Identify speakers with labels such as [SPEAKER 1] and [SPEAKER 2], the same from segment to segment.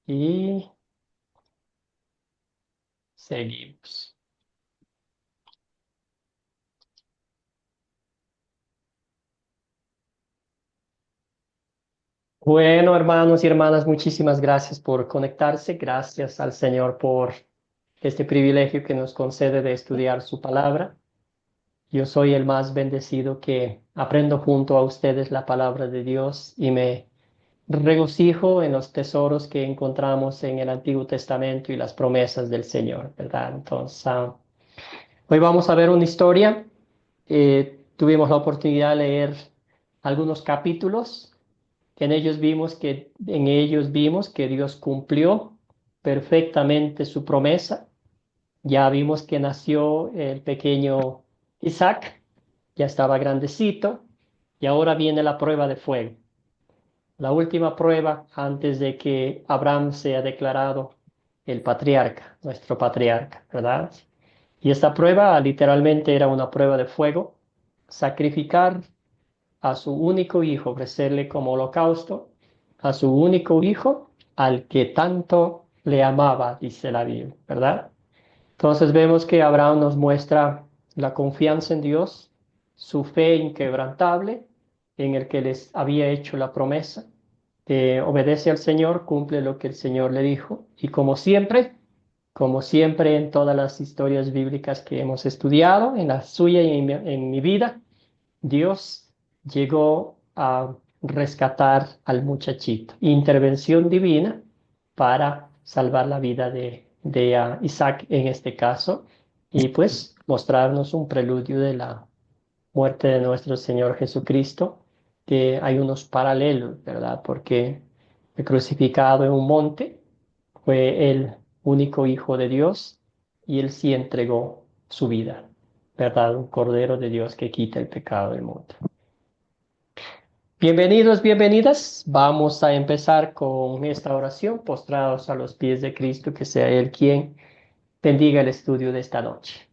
[SPEAKER 1] Y seguimos. Bueno, hermanos y hermanas, muchísimas gracias por conectarse. Gracias al Señor por este privilegio que nos concede de estudiar su palabra. Yo soy el más bendecido que aprendo junto a ustedes la palabra de Dios y me regocijo en los tesoros que encontramos en el Antiguo Testamento y las promesas del Señor, ¿verdad? Entonces, hoy vamos a ver una historia. Tuvimos la oportunidad de leer algunos capítulos que en ellos vimos que Dios cumplió perfectamente su promesa. Ya vimos que nació el pequeño Isaac, ya estaba grandecito, y ahora viene la prueba de fuego. La última prueba antes de que Abraham sea declarado el patriarca, nuestro patriarca, ¿verdad? Y esta prueba literalmente era una prueba de fuego, sacrificar a su único hijo, ofrecerle como holocausto a su único hijo, al que tanto le amaba, dice la Biblia, ¿verdad? Entonces vemos que Abraham nos muestra la confianza en Dios, su fe inquebrantable en el que les había hecho la promesa, obedece al Señor, cumple lo que el Señor le dijo, y como siempre en todas las historias bíblicas que hemos estudiado, en la suya y en mi vida, Dios llegó a rescatar al muchachito. Intervención divina para salvar la vida de Isaac en este caso y pues mostrarnos un preludio de la muerte de nuestro Señor Jesucristo, que hay unos paralelos, ¿verdad? Porque el crucificado en un monte fue el único Hijo de Dios y él sí entregó su vida, ¿verdad? Un Cordero de Dios que quita el pecado del mundo. Bienvenidos, bienvenidas. Vamos a empezar con esta oración, postrados a los pies de Cristo, que sea Él quien bendiga el estudio de esta noche.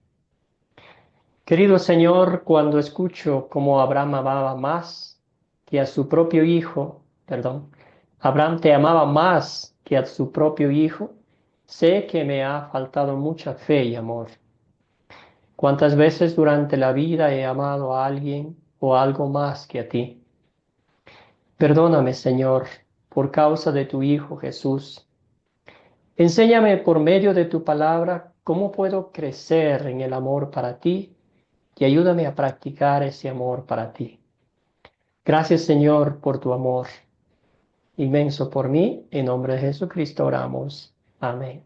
[SPEAKER 1] Querido Señor, cuando escucho cómo Abraham amaba más que a su propio hijo, perdón, Abraham te amaba más que a su propio hijo, sé que me ha faltado mucha fe y amor. ¿Cuántas veces durante la vida he amado a alguien o algo más que a ti? Perdóname, Señor, por causa de tu Hijo Jesús. Enséñame por medio de tu palabra cómo puedo crecer en el amor para ti y ayúdame a practicar ese amor para ti. Gracias, Señor, por tu amor inmenso por mí. En nombre de Jesucristo oramos. Amén.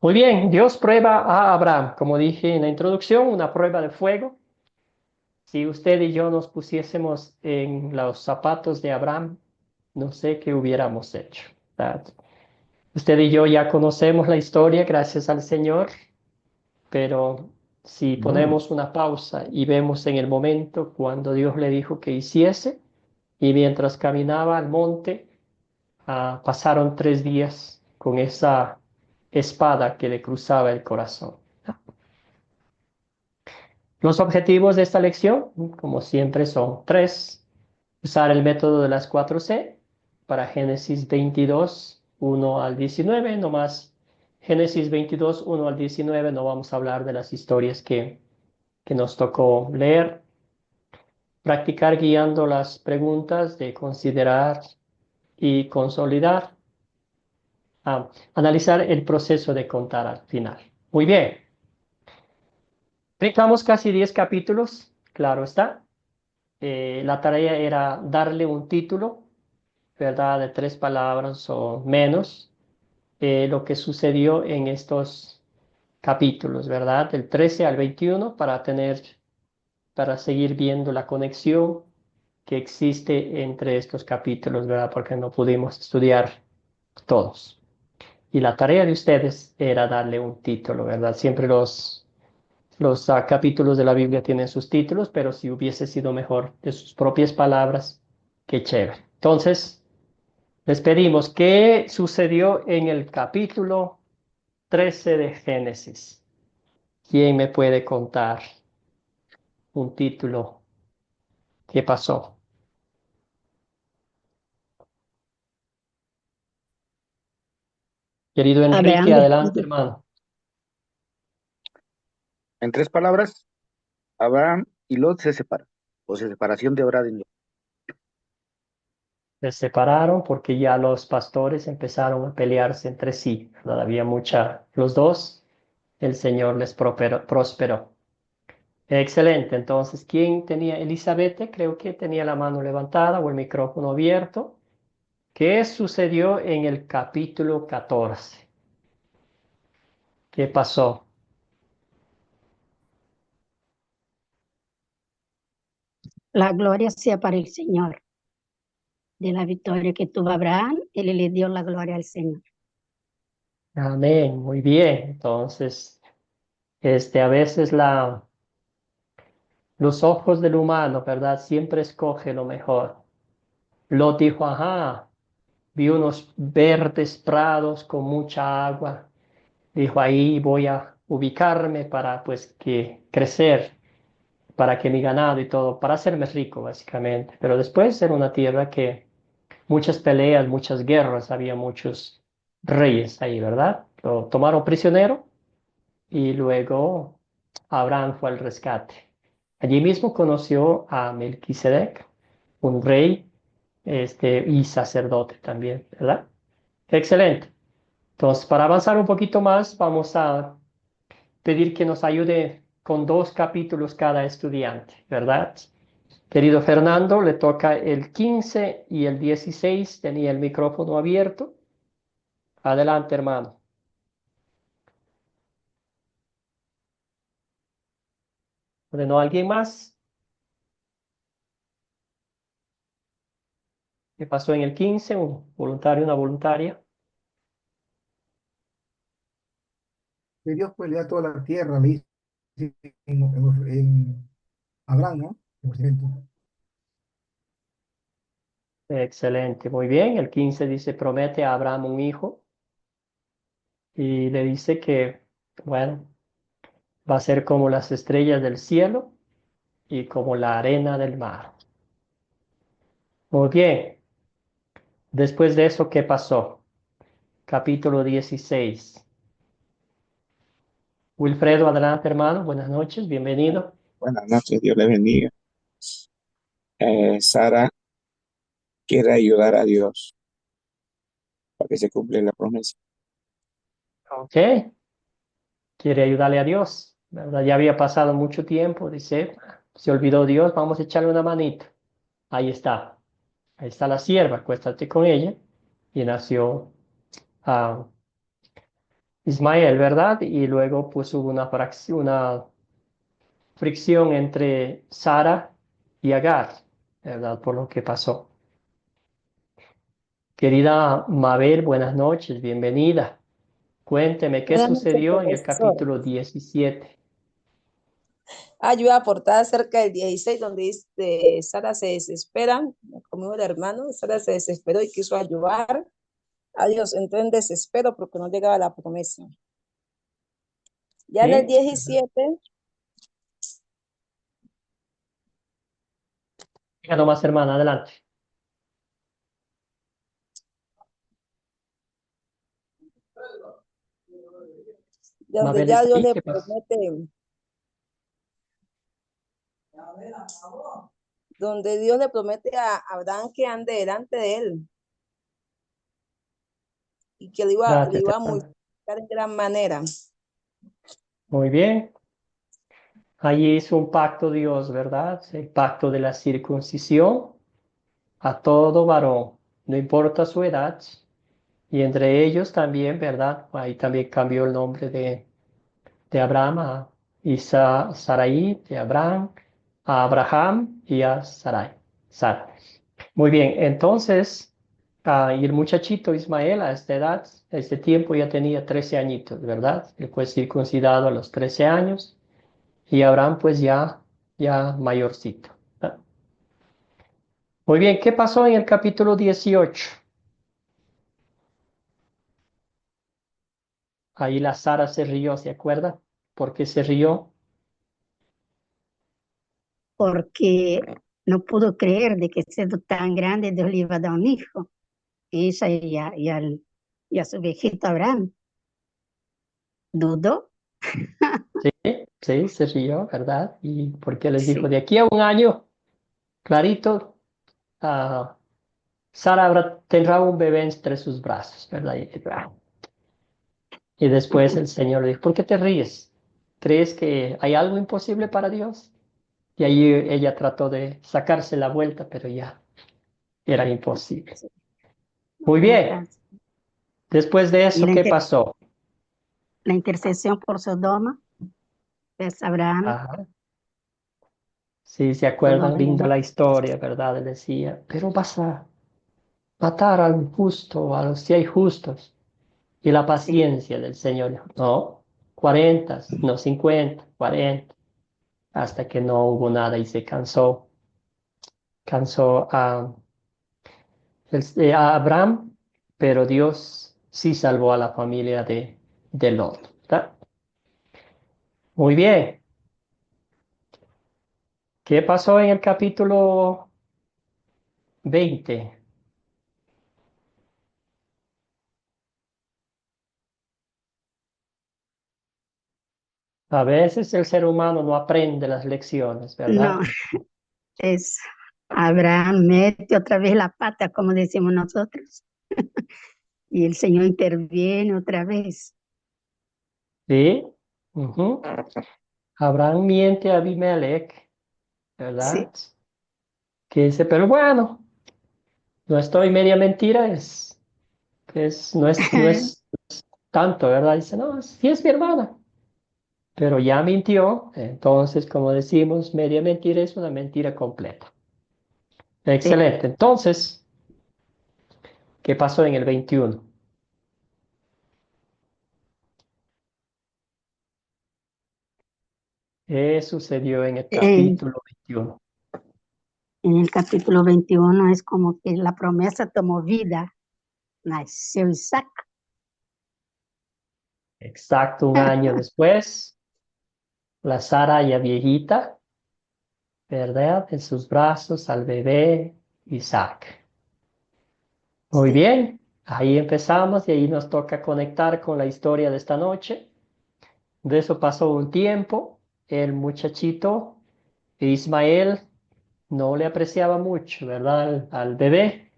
[SPEAKER 1] Muy bien, Dios prueba a Abraham. Como dije en la introducción, una prueba de fuego. Si usted y yo nos pusiésemos en los zapatos de Abraham, no sé qué hubiéramos hecho, ¿verdad? Usted y yo ya conocemos la historia, gracias al Señor, pero si ponemos una pausa y vemos en el momento cuando Dios le dijo que hiciese, y mientras caminaba al monte, pasaron 3 días con esa espada que le cruzaba el corazón. Los objetivos de esta lección, como siempre, son tres. Usar el método de las 4C para Génesis 22, 1 al 19, no más. Génesis 22, 1 al 19, no vamos a hablar de las historias que nos tocó leer. Practicar guiando las preguntas de considerar y consolidar. Analizar el proceso de contar al final. Muy bien. Aplicamos casi 10 capítulos, claro está. La tarea era darle un título, ¿verdad? De 3 palabras o menos, lo que sucedió en estos capítulos, ¿verdad? Del 13 al 21 para seguir viendo la conexión que existe entre estos capítulos, ¿verdad? Porque no pudimos estudiar todos. Y la tarea de ustedes era darle un título, ¿verdad? Siempre los capítulos de la Biblia tienen sus títulos, pero si hubiese sido mejor de sus propias palabras, qué chévere. Entonces, les pedimos, ¿qué sucedió en el capítulo 13 de Génesis? ¿Quién me puede contar un título? ¿Qué pasó? Querido Enrique,
[SPEAKER 2] Abraham
[SPEAKER 1] adelante,
[SPEAKER 2] después,
[SPEAKER 1] hermano.
[SPEAKER 3] En tres palabras, Abraham y Lot se separan, o sea, separación de Abraham y Lot.
[SPEAKER 1] Se separaron porque ya los pastores empezaron a pelearse entre sí, ¿verdad? Había los dos, el Señor les prosperó. Excelente. Entonces, ¿quién tenía? Elizabeth, creo que tenía la mano levantada o el micrófono abierto. ¿Qué sucedió en el capítulo 14? ¿Qué pasó?
[SPEAKER 2] la gloria sea para el Señor. De la victoria que tuvo Abraham, él le dio la gloria al Señor.
[SPEAKER 1] Amén. Muy bien. Entonces, a veces los ojos del humano, ¿verdad? Siempre escoge lo mejor. Lot dijo, ajá, vi unos verdes prados con mucha agua. Dijo, ahí voy a ubicarme para, pues, que crecer, para que mi ganado y todo, para hacerme rico, básicamente. Pero después era una tierra que muchas peleas, muchas guerras, había muchos reyes ahí, ¿verdad? Lo tomaron prisionero y luego Abraham fue al rescate. Allí mismo conoció a Melquisedec, un rey, y sacerdote también, ¿verdad? Excelente. Entonces, para avanzar un poquito más, vamos a pedir que nos ayude con 2 capítulos cada estudiante, ¿verdad? Querido Fernando, le toca el 15 y el 16. Tenía el micrófono abierto. Adelante, hermano. ¿No alguien más? ¿Qué pasó en el 15? Un voluntario, una voluntaria.
[SPEAKER 4] Que Dios pues le da toda la tierra, le dice en Abraham, ¿no? En ofrecimiento.
[SPEAKER 1] Excelente, muy bien. El 15 dice, promete a Abraham un hijo y le dice que, bueno, va a ser como las estrellas del cielo y como la arena del mar. Muy bien. Después de eso, ¿qué pasó? Capítulo 16. Wilfredo, adelante, hermano. Buenas noches, bienvenido.
[SPEAKER 5] Buenas noches, Dios le bendiga. Sara quiere ayudar a Dios para que se cumpla la promesa.
[SPEAKER 1] Ok, quiere ayudarle a Dios, ¿verdad? Ya había pasado mucho tiempo, dice, se olvidó Dios, vamos a echarle una manita. Ahí está, ahí está la sierva, acuéstate con ella. Y nació ah, Ismael, ¿verdad? Y luego pues hubo una fricción entre Sara y Agar, ¿verdad? Por lo que pasó. Querida Mabel, buenas noches, bienvenida. Cuénteme, ¿qué
[SPEAKER 6] Buenas noches,
[SPEAKER 1] sucedió en el
[SPEAKER 6] profesor.
[SPEAKER 1] capítulo 17?
[SPEAKER 6] Yo iba a aportar acerca del 16, donde dice, Sara se desespera, como el hermano, Sara se desesperó y quiso ayudar a Dios, entró en desespero porque no llegaba la promesa. Ya en el
[SPEAKER 1] ¿Sí?
[SPEAKER 6] 17,
[SPEAKER 1] Diga nomás, hermana, adelante.
[SPEAKER 6] donde
[SPEAKER 1] Mabel,
[SPEAKER 6] ya Dios
[SPEAKER 1] sí,
[SPEAKER 6] le
[SPEAKER 1] ¿qué pasa?
[SPEAKER 6] promete, donde Dios le promete a Abraham que ande delante de él y que le
[SPEAKER 1] Gracias,
[SPEAKER 6] iba a
[SPEAKER 1] hermana.
[SPEAKER 6] multiplicar en gran manera.
[SPEAKER 1] Muy bien. Allí hizo un pacto Dios, ¿verdad? El pacto de la circuncisión a todo varón, no importa su edad. Y entre ellos también, ¿verdad? Ahí también cambió el nombre de Abraham a Sarai, de Abraham, a Abraham y a Sarai. Sara. Muy bien, entonces, y el muchachito Ismael a esta edad, a este tiempo ya tenía 13 añitos, ¿verdad? Él fue circuncidado a los 13 años y Abraham pues ya mayorcito. ¿Ah? Muy bien, ¿qué pasó en el capítulo 18? Ahí la Sara se rió, ¿se acuerda? ¿Por qué se rió?
[SPEAKER 2] porque no pudo creer de que siendo tan grande Dios le iba a dar un hijo. Ella y, y a su viejito Abraham. Dudó.
[SPEAKER 1] Sí, sí, se rió, ¿verdad? Y porque les dijo,
[SPEAKER 2] Sí,
[SPEAKER 1] de aquí a un año, clarito, ah, Sara tendrá un bebé entre sus brazos, ¿verdad? Y después el Señor le dijo, ¿por qué te ríes? ¿Crees que hay algo imposible para Dios? Y ahí ella trató de sacarse la vuelta, pero ya era imposible.
[SPEAKER 2] sí,
[SPEAKER 1] Muy
[SPEAKER 2] no
[SPEAKER 1] bien.
[SPEAKER 2] alcanza.
[SPEAKER 1] Después de
[SPEAKER 2] Y
[SPEAKER 1] eso, ¿qué pasó?
[SPEAKER 2] la intercesión por Sodoma, pues Abraham
[SPEAKER 1] Ajá. Sí, se
[SPEAKER 2] tuvo
[SPEAKER 1] acuerdan, linda
[SPEAKER 2] remedio.
[SPEAKER 1] la historia, ¿verdad? Él decía, pero vas a matar al justo, a los 100 justos. Y la
[SPEAKER 2] Sí,
[SPEAKER 1] paciencia del Señor dijo, no, 40, no 50, 40, hasta que no hubo nada y se cansó a Abraham, pero Dios sí salvó a la familia de Lot, ¿verdad? Muy bien. ¿Qué pasó en el capítulo 20? A veces el ser humano no aprende las lecciones,
[SPEAKER 2] no,
[SPEAKER 1] ¿verdad?
[SPEAKER 2] es Abraham mete otra vez la pata, como decimos nosotros, y el Señor interviene otra vez.
[SPEAKER 1] Sí. Ujú. Abraham miente a Abimelech, ¿verdad?
[SPEAKER 2] Sí,
[SPEAKER 1] Que dice, pero bueno, no estoy media mentira, no es tanto, ¿verdad? Dice, no, sí es mi hermana, pero ya mintió, entonces, como decimos, media mentira es una mentira completa.
[SPEAKER 2] sí.
[SPEAKER 1] Excelente. Entonces, ¿qué pasó en el 21? ¿Qué sucedió en el
[SPEAKER 2] En,
[SPEAKER 1] capítulo 21?
[SPEAKER 2] en el capítulo 21 es como que la promesa tomó vida, nació Isaac.
[SPEAKER 1] Exacto, un año después, la Sara ya viejita, ¿verdad? En sus brazos al bebé Isaac. Muy
[SPEAKER 2] Sí,
[SPEAKER 1] bien, ahí empezamos y ahí nos toca conectar con la historia de esta noche. De eso pasó un tiempo, el muchachito Ismael no le apreciaba mucho, ¿verdad? Al bebé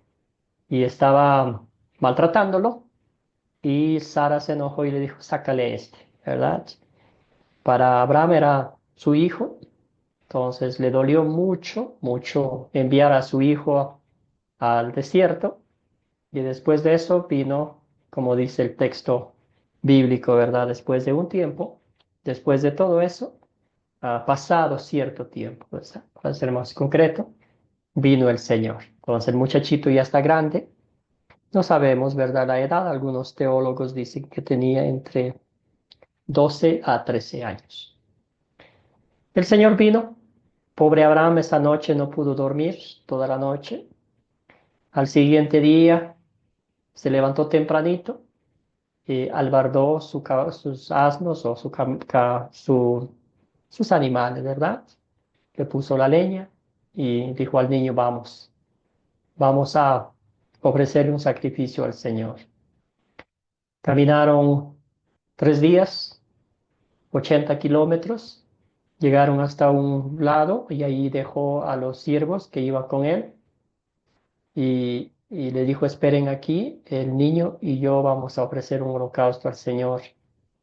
[SPEAKER 1] y estaba maltratándolo y Sara se enojó y le dijo, sácale este, ¿verdad? Para Abraham era su hijo, entonces le dolió mucho, mucho enviar a su hijo al desierto. Y después de eso vino, como dice el texto bíblico, ¿verdad? Después de un tiempo, después de todo eso, ha pasado cierto tiempo, pues, para ser más concreto, vino el Señor. Entonces el muchachito ya está grande, no sabemos, ¿verdad? La edad, algunos teólogos dicen que tenía entre 12 a 13 años. El Señor vino, pobre Abraham esa noche no pudo dormir toda la noche. Al siguiente día se levantó tempranito albardó sus asnos o sus animales, ¿verdad? Le puso la leña y dijo al niño, vamos a ofrecerle un sacrificio al Señor. Caminaron 3 días, 80 kilómetros, llegaron hasta un lado y ahí dejó a los siervos que iban con él y le dijo, esperen aquí, el niño y yo vamos a ofrecer un holocausto al Señor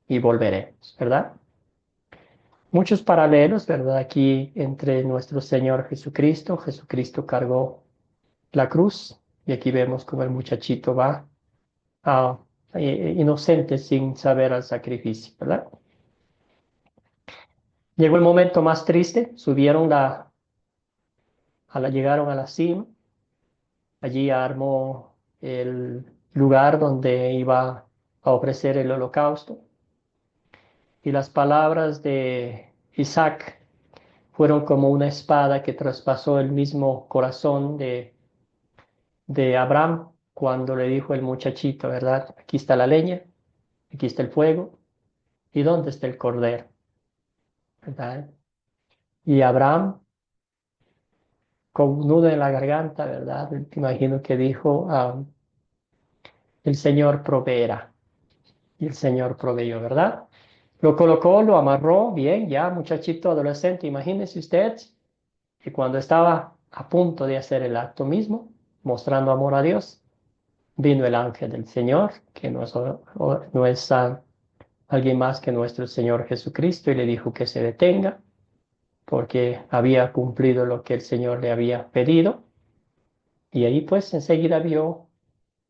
[SPEAKER 1] y volveremos, ¿verdad? Muchos paralelos, ¿verdad? Aquí entre nuestro Señor Jesucristo. Jesucristo cargó la cruz y aquí vemos como el muchachito va inocente sin saber al sacrificio, ¿verdad? Llegó el momento más triste, llegaron a la cima, allí armó el lugar donde iba a ofrecer el holocausto y las palabras de Isaac fueron como una espada que traspasó el mismo corazón de Abraham cuando le dijo el muchachito, ¿verdad? Aquí está la leña, aquí está el fuego, ¿y dónde está el cordero? ¿Verdad? Y Abraham, con un nudo en la garganta, ¿verdad? Te imagino que dijo, el Señor proveerá. Y el Señor proveyó, ¿verdad? Lo colocó, lo amarró, bien, ya muchachito adolescente, imagínese usted que cuando estaba a punto de hacer el acto mismo, mostrando amor a Dios, vino el ángel del Señor, que no es alguien más que nuestro Señor Jesucristo, y le dijo que se detenga, porque había cumplido lo que el Señor le había pedido. Y ahí pues enseguida vio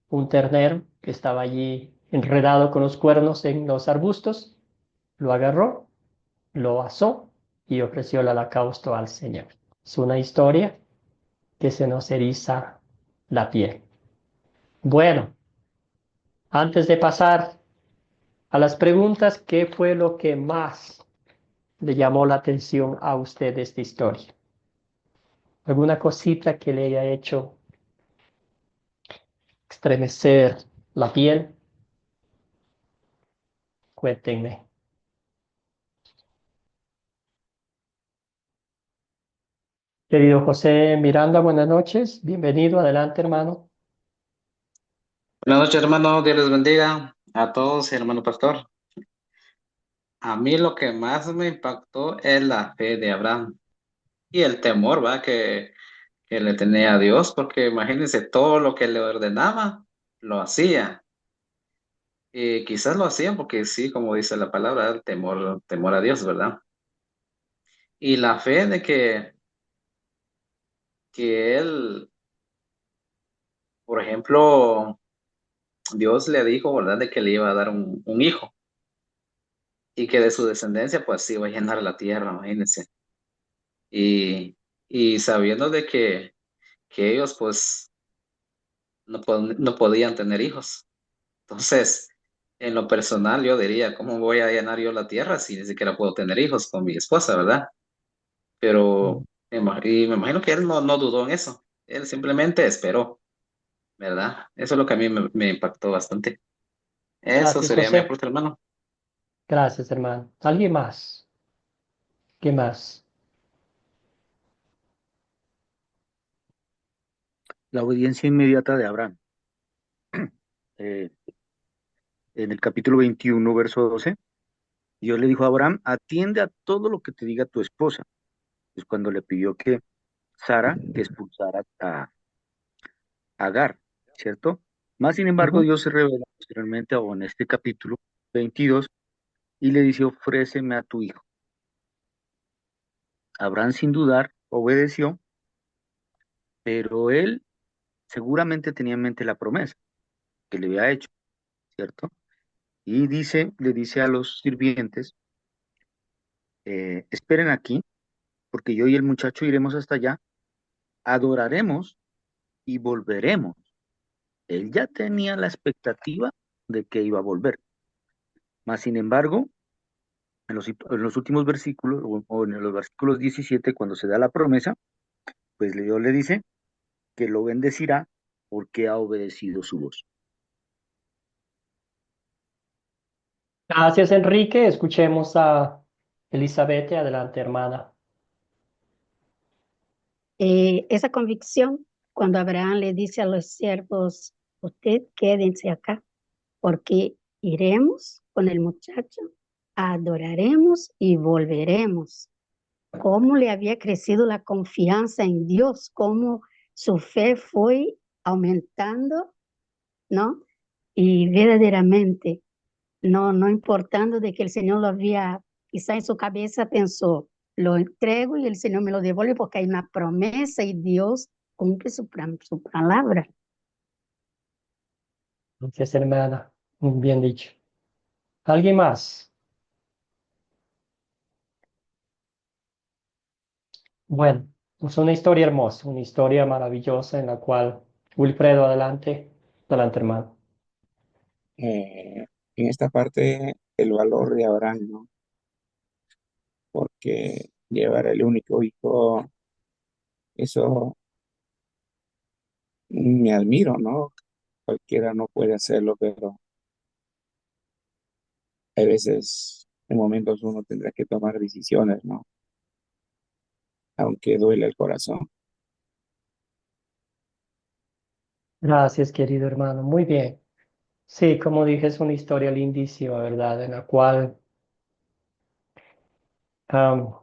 [SPEAKER 1] un ternero que estaba allí enredado con los cuernos en los arbustos, lo agarró, lo asó y ofreció el holocausto al Señor. Es una historia que se nos eriza la piel. Bueno, antes de pasar a las preguntas, ¿qué fue lo que más le llamó la atención a usted de esta historia? ¿Alguna cosita que le haya hecho estremecer la piel? Cuéntenme. Querido José Miranda, buenas noches. Bienvenido, adelante, hermano.
[SPEAKER 7] Buenas noches, hermano. Dios les bendiga a todos, hermano pastor. A mí lo que más me impactó es la fe de Abraham y el temor, ¿va? Que le tenía a Dios, porque imagínense todo lo que le ordenaba, lo hacía. Y quizás lo hacían porque sí, como dice la palabra, el temor a Dios, ¿verdad? Y la fe de que él, por ejemplo, Dios le dijo, ¿verdad? De que le iba a dar un hijo y que de su descendencia, pues sí, iba a llenar la tierra, imagínense. Y, y sabiendo de que ellos pues no podían tener hijos. Entonces, en lo personal yo diría, ¿cómo voy a llenar yo la tierra si ni siquiera puedo tener hijos con mi esposa, verdad? Pero y me imagino que él no dudó en eso, él simplemente esperó, ¿verdad? Eso es lo que a mí me impactó bastante. Eso
[SPEAKER 1] Gracias,
[SPEAKER 7] sería mi
[SPEAKER 1] José.
[SPEAKER 7] aporte, hermano.
[SPEAKER 1] Gracias, hermano. ¿Alguien más? ¿Qué más?
[SPEAKER 3] La obediencia inmediata de Abraham. Eh, en el capítulo 21, verso 12, Dios le dijo a Abraham, atiende a todo lo que te diga tu esposa. Es cuando le pidió que Sara que expulsara a Agar, ¿cierto? Más sin embargo,
[SPEAKER 1] Ujú.
[SPEAKER 3] Dios se revela posteriormente o en este capítulo 22 y le dice, ofréceme a tu hijo. Abraham sin dudar obedeció, pero él seguramente tenía en mente la promesa que le había hecho, ¿cierto? Y le dice a los sirvientes, esperen aquí, porque yo y el muchacho iremos hasta allá, adoraremos y volveremos. Él ya tenía la expectativa de que iba a volver. Mas, sin embargo, en los últimos versículos, o en los versículos 17, cuando se da la promesa, pues Dios le dice que lo bendecirá porque ha obedecido su voz.
[SPEAKER 1] Gracias, Enrique. Escuchemos a Elizabeth. Adelante, hermana.
[SPEAKER 2] Esa convicción, cuando Abraham le dice a los siervos, usted quédense acá, porque iremos con el muchacho, adoraremos y volveremos. Cómo le había crecido la confianza en Dios, cómo su fe fue aumentando, ¿no? Y verdaderamente, no importando de que el Señor lo había, quizá en su cabeza pensó, lo entrego y el Señor me lo devuelve porque hay una promesa y Dios cumple su palabra.
[SPEAKER 1] Gracias, hermana. Muy bien dicho. ¿Alguien más? Bueno, es una historia hermosa, una historia maravillosa en la cual Wilfredo, adelante. Adelante, hermano.
[SPEAKER 5] En esta parte, el valor de Abraham, ¿no? Porque llevar el único hijo, eso me admiro, ¿no? Cualquiera no puede hacerlo, pero hay veces, en momentos uno tendrá que tomar decisiones, ¿no? Aunque duele el corazón.
[SPEAKER 1] Gracias, querido hermano. Muy bien. Sí, como dije, es una historia lindísima, ¿verdad? En la cual am,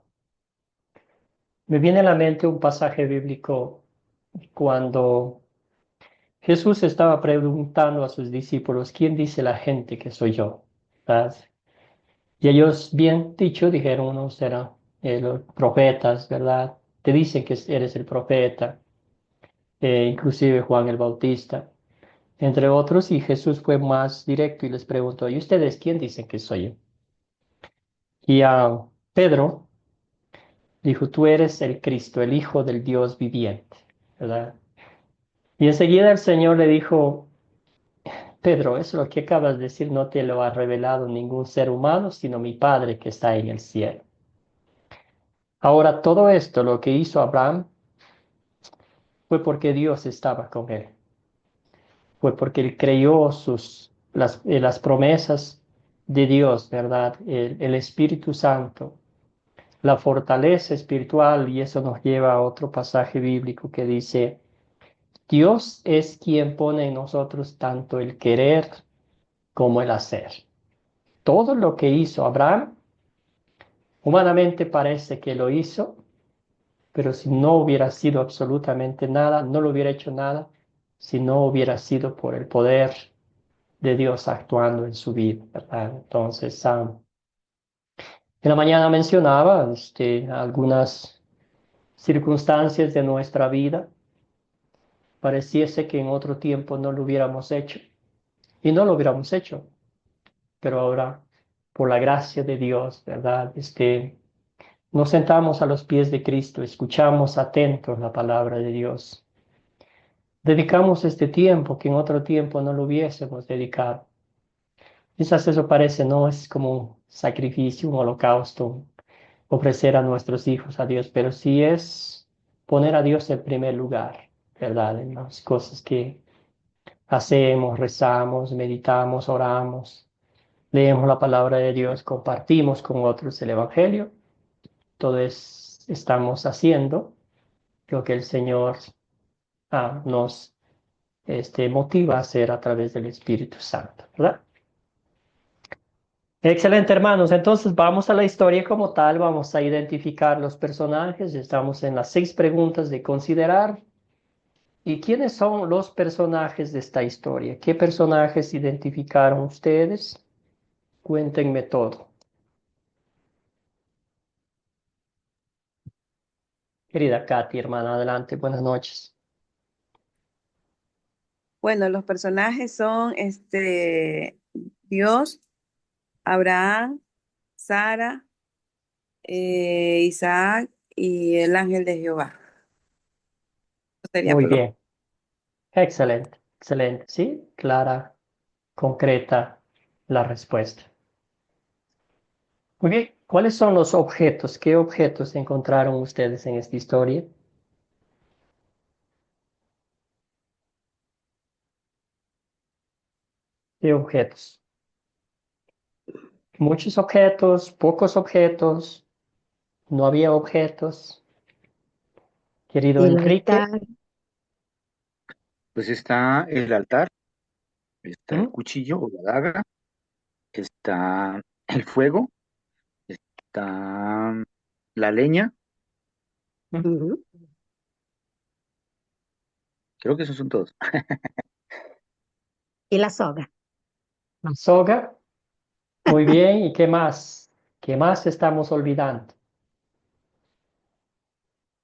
[SPEAKER 1] me viene a la mente un pasaje bíblico cuando Jesús estaba preguntando a sus discípulos, ¿quién dice la gente que soy yo? ¿Verdad? Y ellos, bien dicho, dijeron, unos eran los profetas, ¿verdad? Te dicen que eres el profeta, inclusive Juan el Bautista, entre otros, y Jesús fue más directo y les preguntó, ¿y ustedes quién dicen que soy yo? Y a Pedro dijo, tú eres el Cristo, el Hijo del Dios viviente, ¿verdad? Y enseguida el Señor le dijo, Pedro, eso lo que acabas de decir no te lo ha revelado ningún ser humano, sino mi Padre que está en el cielo. Ahora, todo esto, lo que hizo Abraham, fue porque Dios estaba con él. Fue porque él creyó las promesas de Dios, ¿verdad? El Espíritu Santo, la fortaleza espiritual, y eso nos lleva a otro pasaje bíblico que dice, Dios es quien pone en nosotros tanto el querer como el hacer. Todo lo que hizo Abraham, humanamente parece que lo hizo, pero si no hubiera sido absolutamente nada, no lo hubiera hecho nada, si no hubiera sido por el poder de Dios actuando en su vida, ¿verdad? Entonces, en la mañana mencionaba algunas circunstancias de nuestra vida, pareciese que en otro tiempo no lo hubiéramos hecho, y no lo hubiéramos hecho, pero ahora, por la gracia de Dios, ¿verdad? Nos sentamos a los pies de Cristo, escuchamos atentos la palabra de Dios. Dedicamos este tiempo que en otro tiempo no lo hubiésemos dedicado. Quizás eso parece, no es como un sacrificio, un holocausto, ofrecer a nuestros hijos a Dios, pero sí es poner a Dios en primer lugar, ¿verdad? En las cosas que hacemos, rezamos, meditamos, oramos, leemos la palabra de Dios, compartimos con otros el Evangelio. Todo estamos haciendo lo que el Señor nos motiva a hacer a través del Espíritu Santo, ¿verdad? Excelente, hermanos. Entonces vamos a la historia como tal, vamos a identificar los personajes. Estamos en las 6 preguntas de considerar. ¿Y quiénes son los personajes de esta historia? ¿Qué personajes identificaron ustedes? Cuéntenme todo. Querida Katy, hermana, adelante. Buenas noches.
[SPEAKER 8] Bueno, los personajes son Dios, Abraham, Sara, Isaac y el ángel de Jehová. Eso sería
[SPEAKER 1] Muy
[SPEAKER 8] por lo-
[SPEAKER 1] bien. Excelente, excelente. ¿Sí? Clara, concreta la respuesta. Muy bien. ¿Cuáles son los objetos? ¿Qué objetos encontraron ustedes en esta historia? ¿Qué objetos? Muchos objetos, pocos objetos, no había objetos. Querido
[SPEAKER 2] El
[SPEAKER 1] Enrique,
[SPEAKER 2] altar,
[SPEAKER 3] Pues está el altar, está el
[SPEAKER 1] ¿Mm?
[SPEAKER 3] cuchillo o la daga, está el fuego, está la leña,
[SPEAKER 1] ¿Mm?
[SPEAKER 2] ujú,
[SPEAKER 3] creo que esos son todos.
[SPEAKER 2] y la soga,
[SPEAKER 1] La soga, muy bien. ¿Y qué más? ¿Qué más estamos olvidando?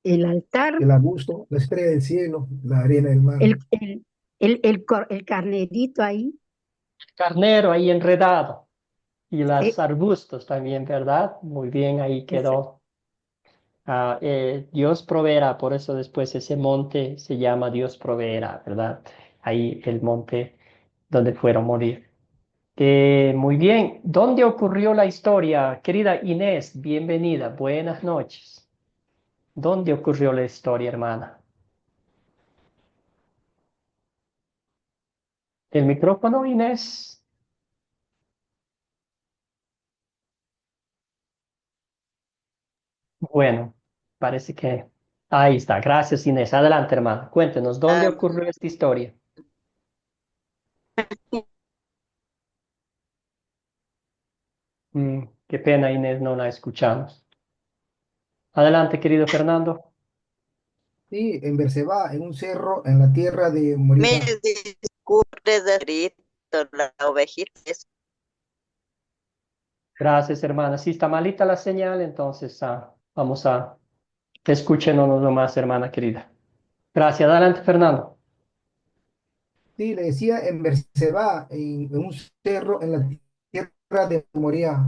[SPEAKER 2] el altar,
[SPEAKER 4] El arbusto, la estrella del cielo, la arena del mar.
[SPEAKER 2] el carnerito ahí,
[SPEAKER 1] Carnero ahí enredado y los
[SPEAKER 2] sí,
[SPEAKER 1] arbustos también, ¿verdad? Muy bien, ahí
[SPEAKER 2] ese,
[SPEAKER 1] quedó. Dios proveerá, por eso después ese monte se llama Dios proveerá, ¿verdad? Ahí el monte donde fueron a morir. Muy bien, ¿dónde ocurrió la historia? Querida Inés, bienvenida, buenas noches. ¿Dónde ocurrió la historia, hermana? ¿El micrófono, Inés? Bueno, parece que... Ahí está, gracias Inés. Adelante, hermana. Cuéntenos, ¿dónde
[SPEAKER 6] Ah,
[SPEAKER 1] ocurrió esta historia? Qué pena, Inés, no la escuchamos. Adelante, querido Fernando.
[SPEAKER 4] Sí, en Berseba, en un cerro, en la tierra de Moría.
[SPEAKER 9] Mil disculpas de Cristo, la ovejita.
[SPEAKER 1] Gracias, hermana. Si está malita la señal, entonces vamos a escúchenos nomás, hermana querida. Gracias. Adelante, Fernando.
[SPEAKER 4] Sí, le decía en Berseba, en un cerro, en la tierra de Moría.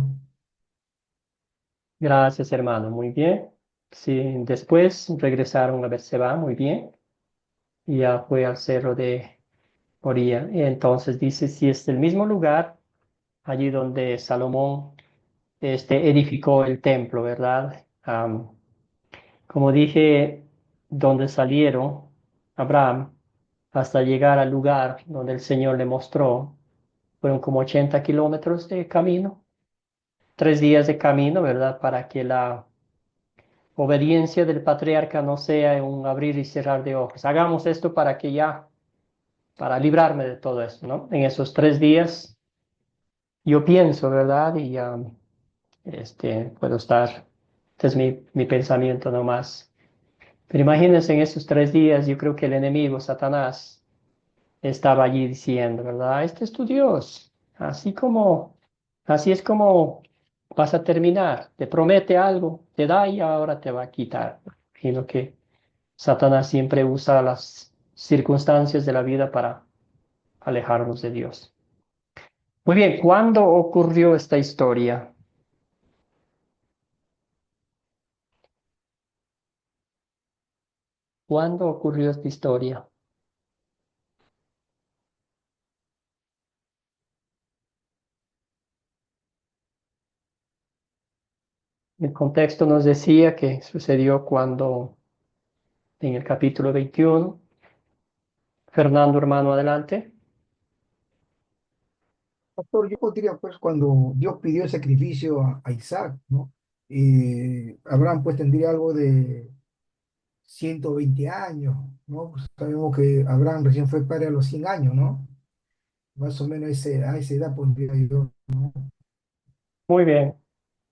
[SPEAKER 1] Gracias, hermano. Muy bien. Sí, después regresaron a Berseba, muy bien. Y ya fue al cerro de Moría. Y entonces dice, si es el mismo lugar, allí donde Salomón edificó el templo, ¿verdad? Como dije, donde salieron Abraham hasta llegar al lugar donde el Señor le mostró, fueron como 80 kilómetros de camino, 3 días de camino, ¿verdad? Para que la obediencia del patriarca no sea un abrir y cerrar de ojos. Hagamos esto para que ya, para librarme de todo esto, ¿no? En esos 3 días, yo pienso, ¿verdad? Y puedo estar, este es mi pensamiento nomás. Pero imagínense en esos 3 días, yo creo que el enemigo, Satanás, estaba allí diciendo, ¿verdad? Este es tu Dios. Así es como vas a terminar. Te promete algo, te da y ahora te va a quitar. Imagino que Satanás siempre usa las circunstancias de la vida para alejarnos de Dios. Muy bien, ¿cuándo ocurrió esta historia? ¿Cuándo ocurrió esta historia? El contexto nos decía que sucedió cuando en el capítulo 21. Fernando, hermano, adelante.
[SPEAKER 4] Pastor, yo podría, pues, cuando Dios pidió el sacrificio a Isaac, ¿no? Abraham, pues, tendría algo de 120 años, ¿no? Pues, sabemos que Abraham recién fue padre a los 100 años, ¿no? Más o menos a esa edad pondría yo, ¿no?
[SPEAKER 1] Muy bien.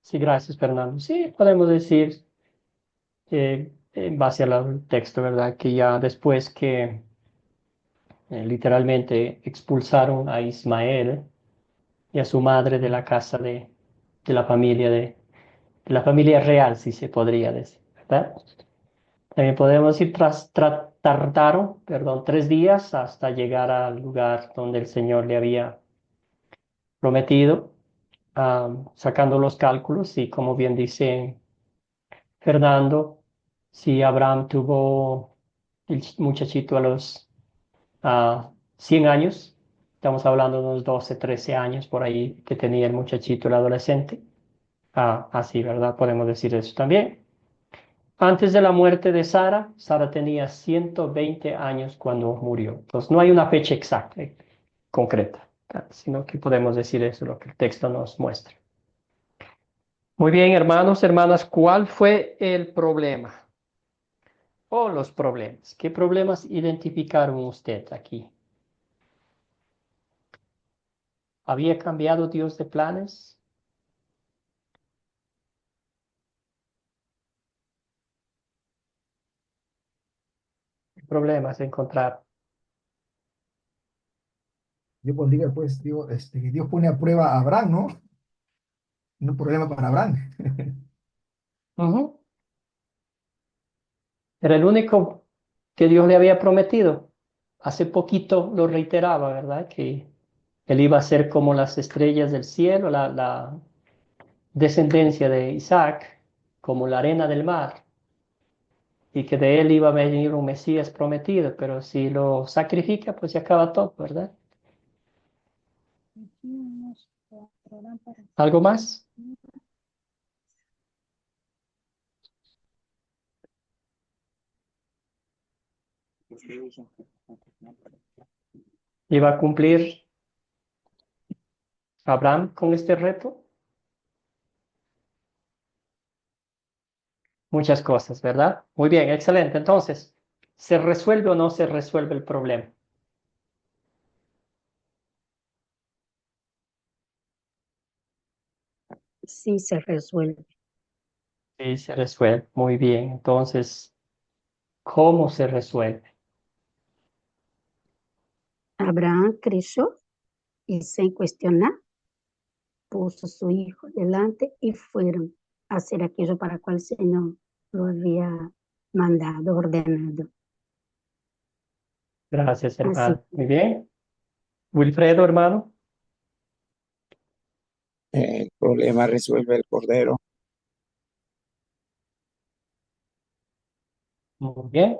[SPEAKER 1] Sí, gracias, Fernando. Sí, podemos decir, en base al texto, ¿verdad? Que ya después que literalmente expulsaron a Ismael y a su madre de la casa de la familia de la familia real, si se podría decir, ¿verdad? También podemos decir, tardaron, perdón, 3 días hasta llegar al lugar donde el Señor le había prometido, sacando los cálculos y como bien dice Fernando, si Abraham tuvo el muchachito a los 100 años, estamos hablando de unos 12, 13 años por ahí que tenía el muchachito, el adolescente. Así, ¿verdad? Podemos decir eso también. Antes de la muerte de Sara, Sara tenía 120 años cuando murió. Entonces, no hay una fecha exacta, concreta, sino que podemos decir eso, lo que el texto nos muestra. Muy bien, hermanos, hermanas, ¿cuál fue el problema? O los problemas. ¿Qué problemas identificaron usted aquí? ¿Había cambiado Dios de planes? ¿Qué problemas encontraron?
[SPEAKER 4] Yo pondría, pues, Dios, que Dios pone a prueba a Abraham, ¿no? No problema para Abraham.
[SPEAKER 1] Ujú. Era el único que Dios le había prometido. Hace poquito lo reiteraba, ¿verdad? Que él iba a ser como las estrellas del cielo, la descendencia de Isaac, como la arena del mar, y que de él iba a venir un Mesías prometido, pero si lo sacrifica, pues se acaba todo, ¿verdad? ¿Algo más? ¿Iba a cumplir Abraham con este reto? Muchas cosas, ¿verdad? Muy bien, excelente. Entonces, ¿se resuelve o no se resuelve el problema?
[SPEAKER 2] sí se resuelve.
[SPEAKER 1] Sí, se resuelve. Muy bien. Entonces, ¿cómo se resuelve?
[SPEAKER 2] Abraham creció y sin cuestionar puso su hijo delante y fueron a hacer aquello para cual el Señor lo había mandado, ordenado.
[SPEAKER 1] Gracias,
[SPEAKER 2] Así,
[SPEAKER 1] hermano. Muy bien. Wilfredo, hermano.
[SPEAKER 5] El problema resuelve el Cordero.
[SPEAKER 1] Muy bien.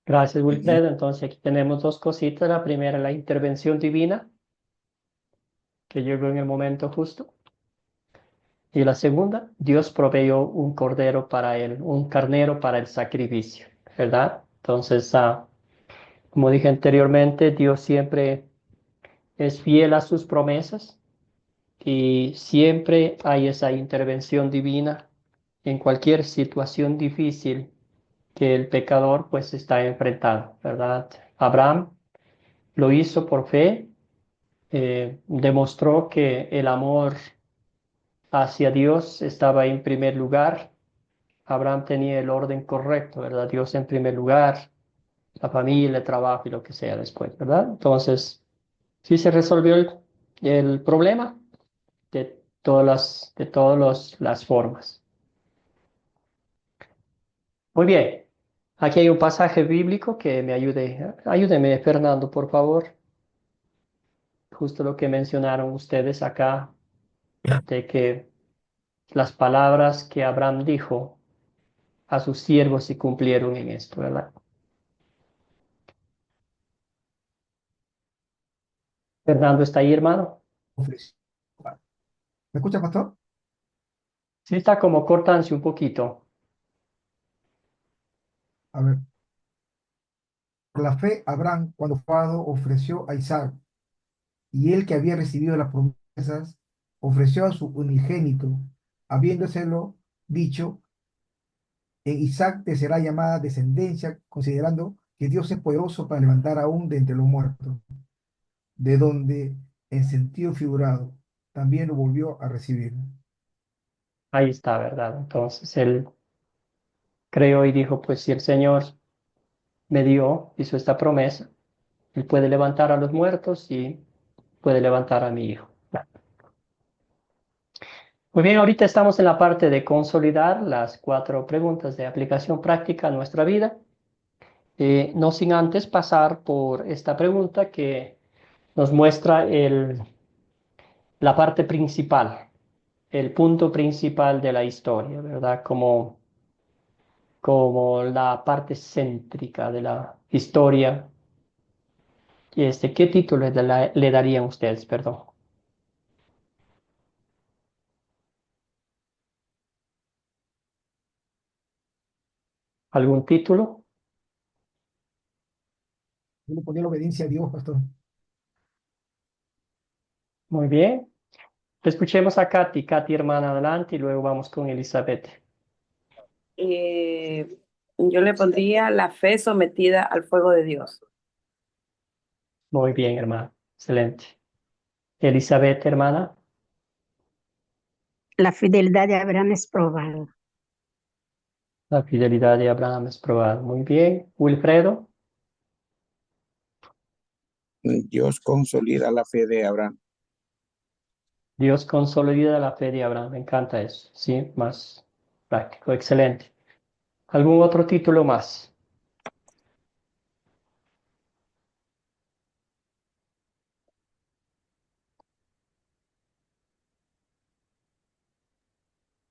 [SPEAKER 1] Gracias,
[SPEAKER 5] Ujú.
[SPEAKER 1] Wilfredo. Entonces, aquí tenemos dos cositas. La primera, la intervención divina, que llegó en el momento justo. Y la segunda, Dios proveyó un cordero para él, un carnero para el sacrificio, ¿verdad? Entonces, como dije anteriormente, Dios siempre es fiel a sus promesas y siempre hay esa intervención divina en cualquier situación difícil que el pecador pues está enfrentando, ¿verdad? Abraham lo hizo por fe, demostró que el amor hacia Dios estaba en primer lugar. Abraham tenía el orden correcto, ¿verdad? Dios en primer lugar, la familia, el trabajo y lo que sea después, ¿verdad? Entonces, sí se resolvió el problema de todas las formas. Muy bien. Aquí hay un pasaje bíblico que me ayude. Ayúdeme, Fernando, por favor. Justo lo que mencionaron ustedes acá, de que las palabras que Abraham dijo a sus siervos se cumplieron en esto, ¿verdad? Fernando, ¿está ahí, hermano?
[SPEAKER 4] ofreció. ¿Me escucha, pastor?
[SPEAKER 1] Sí, está como cortándose un poquito.
[SPEAKER 4] A ver, por la fe, Abraham, cuando fue dado, ofreció a Isaac, y él que había recibido las promesas, ofreció a su unigénito, habiéndoselo dicho, en Isaac te será llamada descendencia, considerando que Dios es poderoso para levantar aún de entre los muertos, de donde, en sentido figurado, también lo volvió a recibir.
[SPEAKER 1] Ahí está, ¿verdad? Entonces él creó y dijo, pues si el Señor me dio, hizo esta promesa, él puede levantar a los muertos y puede levantar a mi hijo. Muy bien, ahorita estamos en la parte de consolidar las 4 preguntas de aplicación práctica a nuestra vida. No sin antes pasar por esta pregunta que nos muestra la parte principal, el punto principal de la historia, ¿verdad? Como la parte céntrica de la historia. ¿Qué título le darían ustedes, perdón? ¿Algún título?
[SPEAKER 4] Yo le ponía la obediencia a Dios, pastor.
[SPEAKER 1] Muy bien. Escuchemos a Katy. Katy, hermana, adelante y luego vamos con Elizabeth.
[SPEAKER 8] Yo le pondría la fe sometida al fuego de Dios.
[SPEAKER 1] Muy bien, hermana. Excelente. Elizabeth, hermana.
[SPEAKER 2] la fidelidad de Abraham es probada.
[SPEAKER 1] La fidelidad de Abraham es probada. Muy bien. Wilfredo.
[SPEAKER 5] Dios consolida la fe de Abraham.
[SPEAKER 1] Dios consolida la fe de Abraham. Me encanta eso. Sí, más práctico. Excelente. ¿Algún otro título más?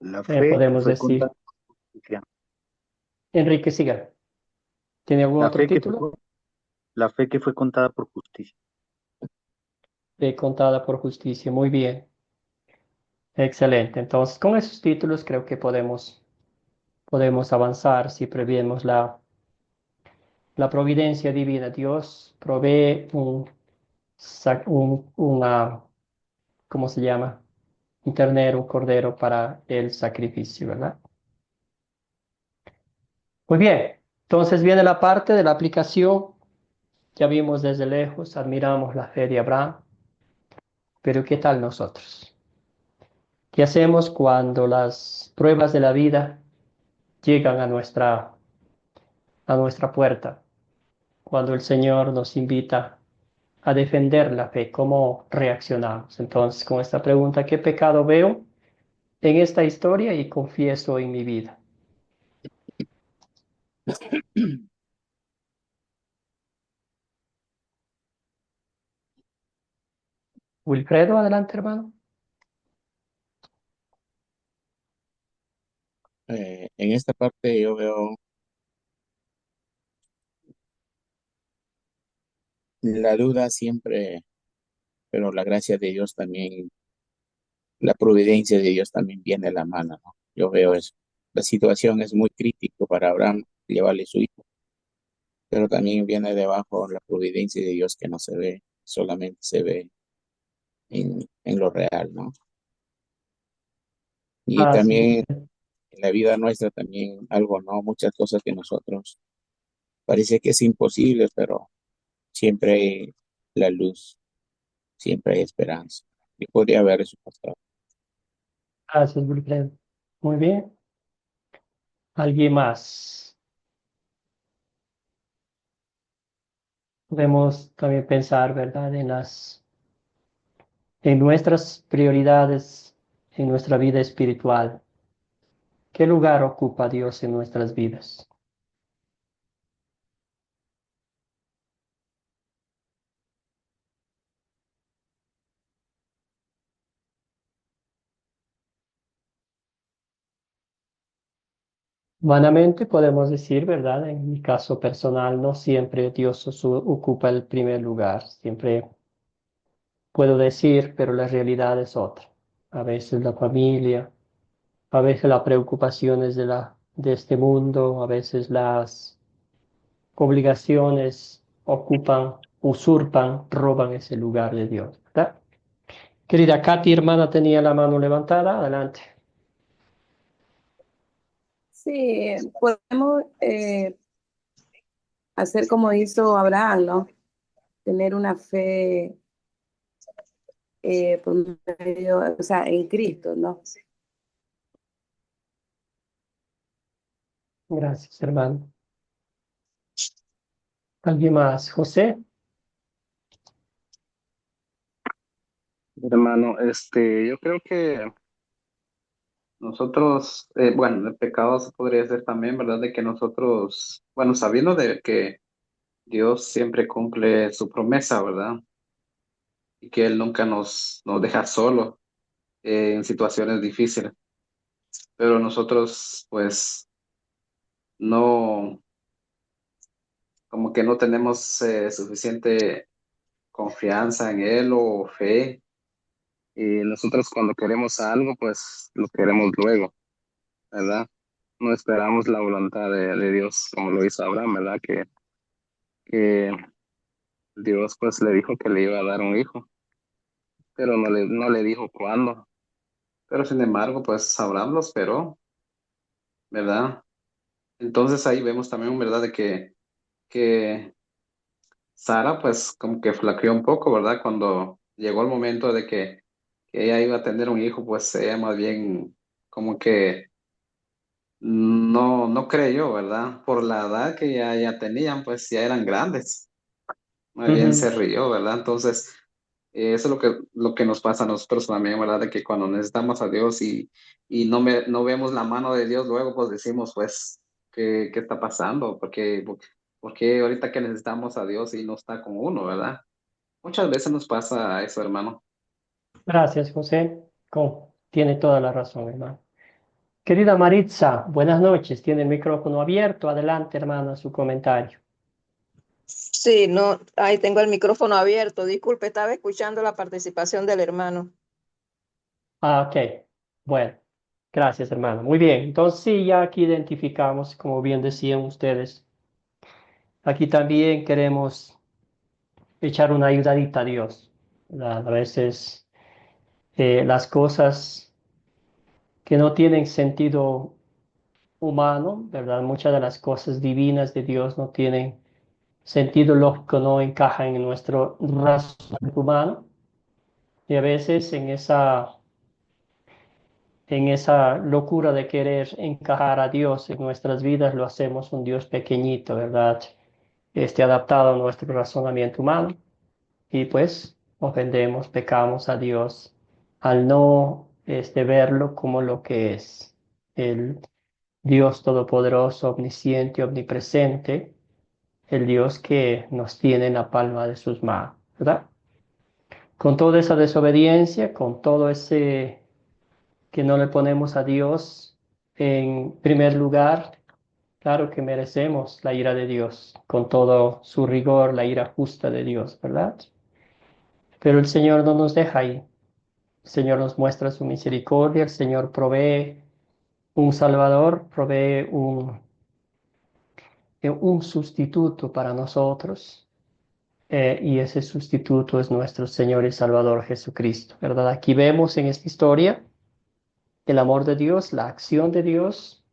[SPEAKER 3] La fe que
[SPEAKER 1] Podemos
[SPEAKER 3] fue contada
[SPEAKER 1] decir.
[SPEAKER 3] por justicia.
[SPEAKER 1] Enrique, siga. ¿Tiene algún
[SPEAKER 3] La
[SPEAKER 1] otro
[SPEAKER 3] fe que
[SPEAKER 1] título?
[SPEAKER 3] la fe que fue contada por justicia.
[SPEAKER 1] Fe contada por justicia. Muy bien. Excelente. Entonces, con esos títulos creo que podemos avanzar si previemos la providencia divina. Dios provee ¿cómo se llama? Un ternero, un cordero para el sacrificio, ¿verdad? Muy bien. Entonces viene la parte de la aplicación. Ya vimos desde lejos, admiramos la fe de Abraham, pero ¿qué tal nosotros? ¿Qué hacemos cuando las pruebas de la vida llegan a nuestra puerta? Cuando el Señor nos invita a defender la fe, ¿cómo reaccionamos? Entonces, con esta pregunta, ¿qué pecado veo en esta historia y confieso en mi vida? Wilfredo, adelante, hermano.
[SPEAKER 5] En esta parte yo veo la duda siempre, pero la gracia de Dios también, la providencia de Dios también viene a la mano, ¿no? Yo veo eso. La situación es muy crítica para Abraham llevarle su hijo, pero también viene debajo la providencia de Dios que no se ve, solamente se ve en lo real, ¿no? Y
[SPEAKER 1] Ah, sí.
[SPEAKER 5] también en la vida nuestra también algo, ¿no? Muchas cosas que nosotros parece que es imposible, pero siempre hay la luz, siempre hay esperanza. Y podría haber eso, pastor.
[SPEAKER 1] Gracias, Wilfredo. Muy bien. ¿Alguien más? Podemos también pensar, ¿verdad?, en nuestras prioridades, en nuestra vida espiritual. ¿Qué lugar ocupa Dios en nuestras vidas? Humanamente podemos decir, ¿verdad? En mi caso personal, no siempre Dios ocupa el primer lugar. Siempre puedo decir, pero la realidad es otra. A veces la familia, a veces las preocupaciones de este mundo, a veces las obligaciones ocupan, usurpan, roban ese lugar de Dios, ¿verdad? Querida Katy, hermana, tenía la mano levantada. Adelante.
[SPEAKER 6] Sí, podemos hacer como hizo Abraham, ¿no? Tener una fe por medio, o sea, en Cristo, ¿no?
[SPEAKER 1] Gracias, hermano. ¿Alguien más? José.
[SPEAKER 7] Hermano, yo creo que nosotros, bueno, el pecado se podría ser también, ¿verdad? De que nosotros, bueno, sabiendo de que Dios siempre cumple su promesa, ¿verdad? Y que Él nunca nos deja solo en situaciones difíciles. Pero nosotros, pues, no, como que no tenemos suficiente confianza en Él o fe. Y nosotros cuando queremos algo, pues lo queremos luego, ¿verdad? No esperamos la voluntad de Dios como lo hizo Abraham, ¿verdad? Que Dios pues le dijo que le iba a dar un hijo, pero no le dijo cuándo. Pero sin embargo, pues Abraham lo esperó, ¿verdad? Entonces ahí vemos también, ¿verdad? De que Sara pues como que flaqueó un poco, ¿verdad? Cuando llegó el momento de que ella iba a tener un hijo, pues ella más bien como que no creyó, ¿verdad? Por la edad que ya tenían, pues ya eran grandes. Más bien se
[SPEAKER 1] Ujú.
[SPEAKER 7] rió, ¿verdad? Entonces, eso es lo que nos pasa a nosotros también, ¿verdad? De que cuando necesitamos a Dios y no vemos la mano de Dios, luego pues decimos, pues, ¿qué está pasando? Porque ahorita que necesitamos a Dios y no está con uno, ¿verdad? Muchas veces nos pasa eso, hermano.
[SPEAKER 1] Gracias, José. Tiene toda la razón, hermano. Querida Maritza, buenas noches. Tiene el micrófono abierto. Adelante, hermana, su comentario.
[SPEAKER 10] Sí, no, ahí tengo el micrófono abierto. Disculpe, estaba escuchando la participación del hermano.
[SPEAKER 1] Ah, ok. Bueno, gracias, hermano. Muy bien. Entonces, sí, ya aquí identificamos, como bien decían ustedes, aquí también queremos echar una ayudadita a Dios, ¿verdad? A veces las cosas que no tienen sentido humano, ¿verdad? Muchas de las cosas divinas de Dios no tienen sentido lógico, no encajan en nuestro razonamiento humano. Y a veces en esa locura de querer encajar a Dios en nuestras vidas, lo hacemos un Dios pequeñito, ¿verdad? Adaptado a nuestro razonamiento humano. Y pues ofendemos, pecamos a Dios al no verlo como lo que es el Dios todopoderoso, omnisciente, omnipresente, el Dios que nos tiene en la palma de sus manos, ¿verdad? Con toda esa desobediencia, con todo ese que no le ponemos a Dios en primer lugar, claro que merecemos la ira de Dios, con todo su rigor, la ira justa de Dios, ¿verdad? Pero el Señor no nos deja ahí. El Señor nos muestra su misericordia, el Señor provee un Salvador, provee un sustituto para nosotros, y ese sustituto es nuestro Señor y Salvador Jesucristo, ¿verdad? Aquí vemos en esta historia el amor de Dios, la acción de Dios,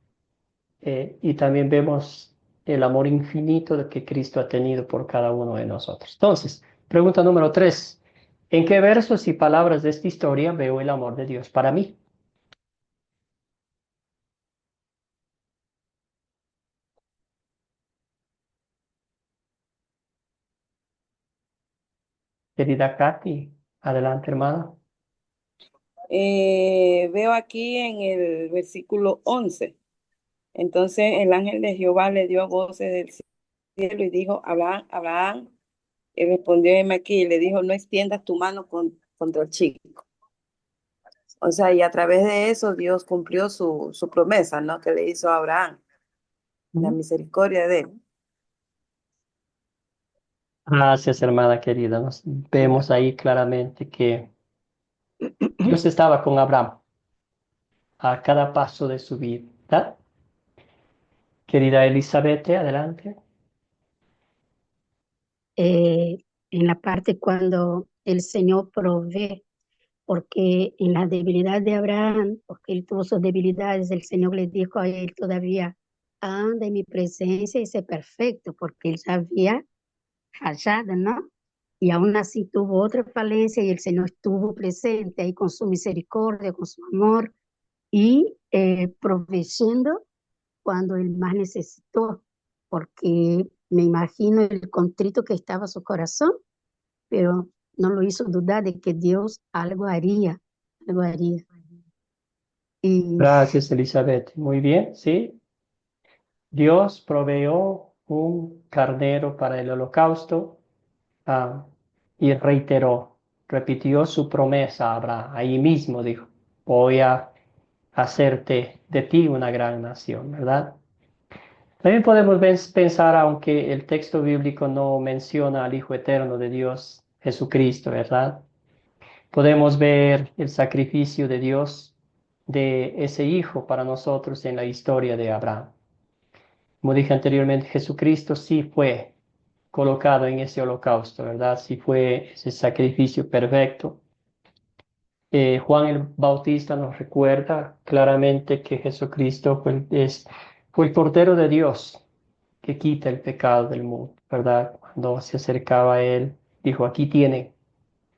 [SPEAKER 1] y también vemos el amor infinito de que Cristo ha tenido por cada uno de nosotros. Entonces, pregunta número 3. ¿En qué versos y palabras de esta historia veo el amor de Dios para mí? Querida Katy, adelante, hermana.
[SPEAKER 8] Veo aquí en el versículo 11. Entonces el ángel de Jehová le dio voces del cielo y dijo, Abraham, Abraham. Y respondió aquí y le dijo, no extiendas tu mano contra el chico. O sea, y a través de eso Dios cumplió su promesa, ¿no? Que le hizo a Abraham, la misericordia de él.
[SPEAKER 1] Gracias, hermana querida. Nos vemos ahí claramente que Dios estaba con Abraham a cada paso de su vida, ¿verdad? Querida Elizabeth, adelante.
[SPEAKER 2] En la parte cuando el Señor provee, porque en la debilidad de Abraham, porque él tuvo sus debilidades, el Señor le dijo a él todavía, anda en mi presencia y sé perfecto, porque él sabía fallado, ¿no? Y aún así tuvo otra falencia y el Señor estuvo presente ahí con su misericordia, con su amor y proveyendo cuando él más necesitó, porque me imagino el contrito que estaba su corazón, pero no lo hizo dudar de que Dios algo haría, algo haría. Y
[SPEAKER 1] Gracias, Elizabeth. Muy bien, sí. Dios proveyó un carnero para el holocausto, y repitió su promesa a Abraham. Ahí mismo dijo, voy a hacerte de ti una gran nación, ¿verdad? También podemos pensar, aunque el texto bíblico no menciona al Hijo Eterno de Dios, Jesucristo, ¿verdad? Podemos ver el sacrificio de Dios de ese Hijo para nosotros en la historia de Abraham. Como dije anteriormente, Jesucristo sí fue colocado en ese holocausto, ¿verdad? Sí fue ese sacrificio perfecto. Juan el Bautista nos recuerda claramente que Jesucristo fue el Cordero de Dios que quita el pecado del mundo, ¿verdad? Cuando se acercaba a él, dijo, aquí tiene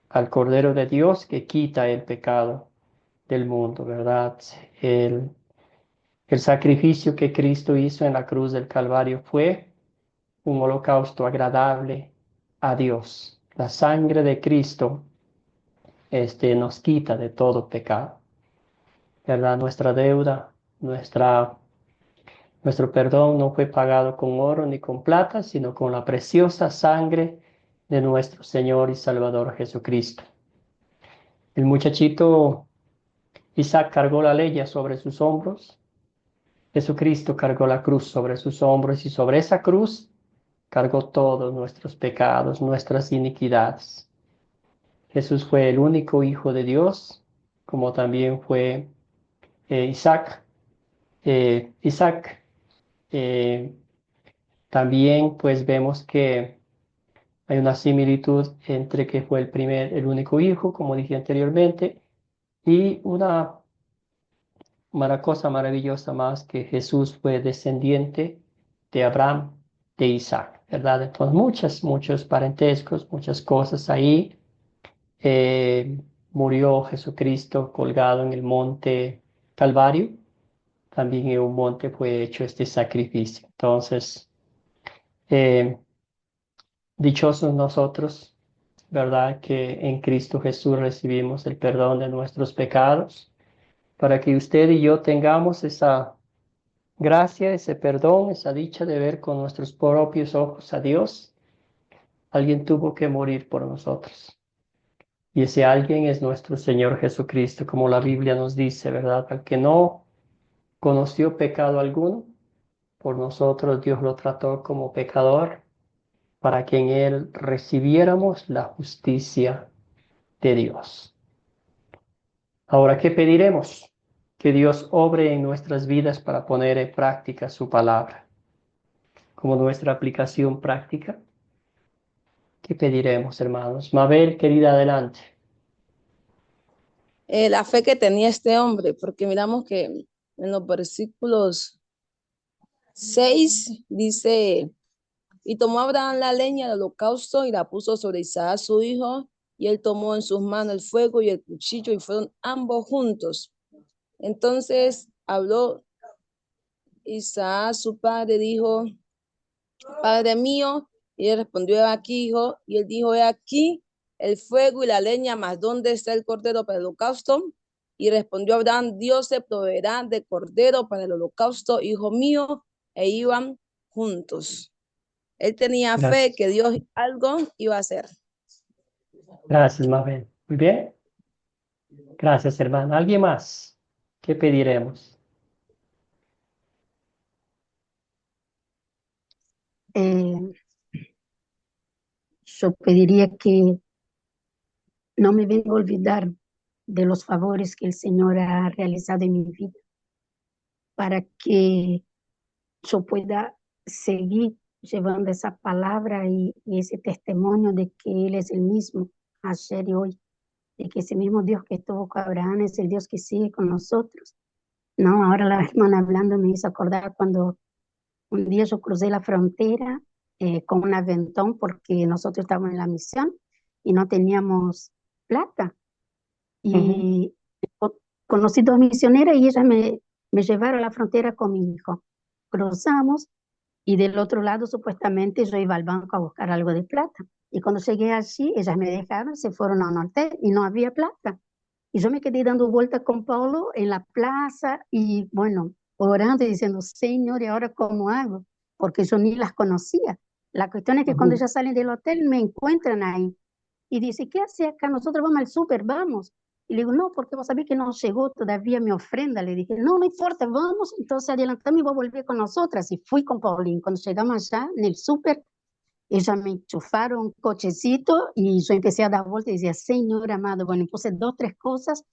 [SPEAKER 1] al Cordero de Dios que quita el pecado del mundo, ¿verdad? El, el sacrificio que Cristo hizo en la cruz del Calvario fue un holocausto agradable a Dios. La sangre de Cristo nos quita de todo pecado, ¿verdad? Nuestra deuda, nuestro perdón no fue pagado con oro ni con plata, sino con la preciosa sangre de nuestro Señor y Salvador Jesucristo. El muchachito Isaac cargó la leña sobre sus hombros. Jesucristo cargó la cruz sobre sus hombros y sobre esa cruz cargó todos nuestros pecados, nuestras iniquidades. Jesús fue el único Hijo de Dios, como también fue Isaac. Isaac eh, también pues vemos que hay una similitud entre que fue el único hijo, como dije anteriormente, y una cosa maravillosa más, que Jesús fue descendiente de Abraham, de Isaac, ¿verdad? Entonces muchos parentescos, muchas cosas ahí. Murió Jesucristo colgado en el monte Calvario, también en un monte fue hecho este sacrificio. Entonces, eh, dichosos nosotros, ¿verdad? Que en Cristo Jesús recibimos el perdón de nuestros pecados, para que usted y yo tengamos esa gracia, ese perdón, esa dicha de ver con nuestros propios ojos a Dios. Alguien tuvo que morir por nosotros. Y ese alguien es nuestro Señor Jesucristo, como la Biblia nos dice, ¿verdad? Al que no conoció pecado alguno, por nosotros Dios lo trató como pecador, para que en él recibiéramos la justicia de Dios. Ahora, ¿qué pediremos? Que Dios obre en nuestras vidas para poner en práctica su palabra. Como nuestra aplicación práctica, ¿qué pediremos, hermanos? Mabel, querida, adelante.
[SPEAKER 8] La fe que tenía este hombre, porque miramos que en los versículos 6 dice, y tomó Abraham la leña del holocausto y la puso sobre Isaac su hijo, y él tomó en sus manos el fuego y el cuchillo, y fueron ambos juntos. Entonces habló Isaac, su padre, dijo, Padre mío, y él respondió, aquí, hijo, y él dijo, he aquí el fuego y la leña, mas ¿dónde está el cordero para el holocausto? Y respondió Abraham, Dios se proveerá de cordero para el holocausto, hijo mío, e iban juntos. Él tenía fe
[SPEAKER 1] Gracias.
[SPEAKER 8] que Dios algo iba a hacer.
[SPEAKER 1] Gracias, Mabel. Muy bien. Gracias, hermano. ¿Alguien más? ¿Qué pediremos?
[SPEAKER 2] Eh, yo pediría que no me venga a olvidar de los favores que el Señor ha realizado en mi vida, para que yo pueda seguir llevando esa palabra y ese testimonio de que Él es el mismo ayer y hoy, de que ese mismo Dios que estuvo con Abraham es el Dios que sigue con nosotros. No, ahora la hermana hablando me hizo acordar cuando un día yo crucé la frontera con un aventón porque nosotros estábamos en la misión y no teníamos plata. Y conocí dos misioneras y ellas me llevaron a la frontera con mi hijo. Cruzamos y del otro lado supuestamente yo iba al banco a buscar algo de plata. Y cuando llegué allí, ellas me dejaron, se fueron a un hotel y no había plata. Y yo me quedé dando vueltas con Paulo en la plaza y bueno, orando y diciendo, Señor, ¿y ahora cómo hago? Porque yo ni las conocía. La cuestión es que cuando ellas salen del hotel me encuentran ahí y dice, ¿qué hace acá? Nosotros vamos al súper, vamos. Y le digo, no, porque vos sabés que no llegó todavía mi ofrenda. Le dije, no, no importa, vamos. Entonces adelantame y vos volví con nosotras. Y fui con Paulín. Cuando llegamos allá en el súper, ellas me enchufaron un cochecito y yo empecé a dar vueltas y decía, Señor amado, bueno, puse dos, tres cosas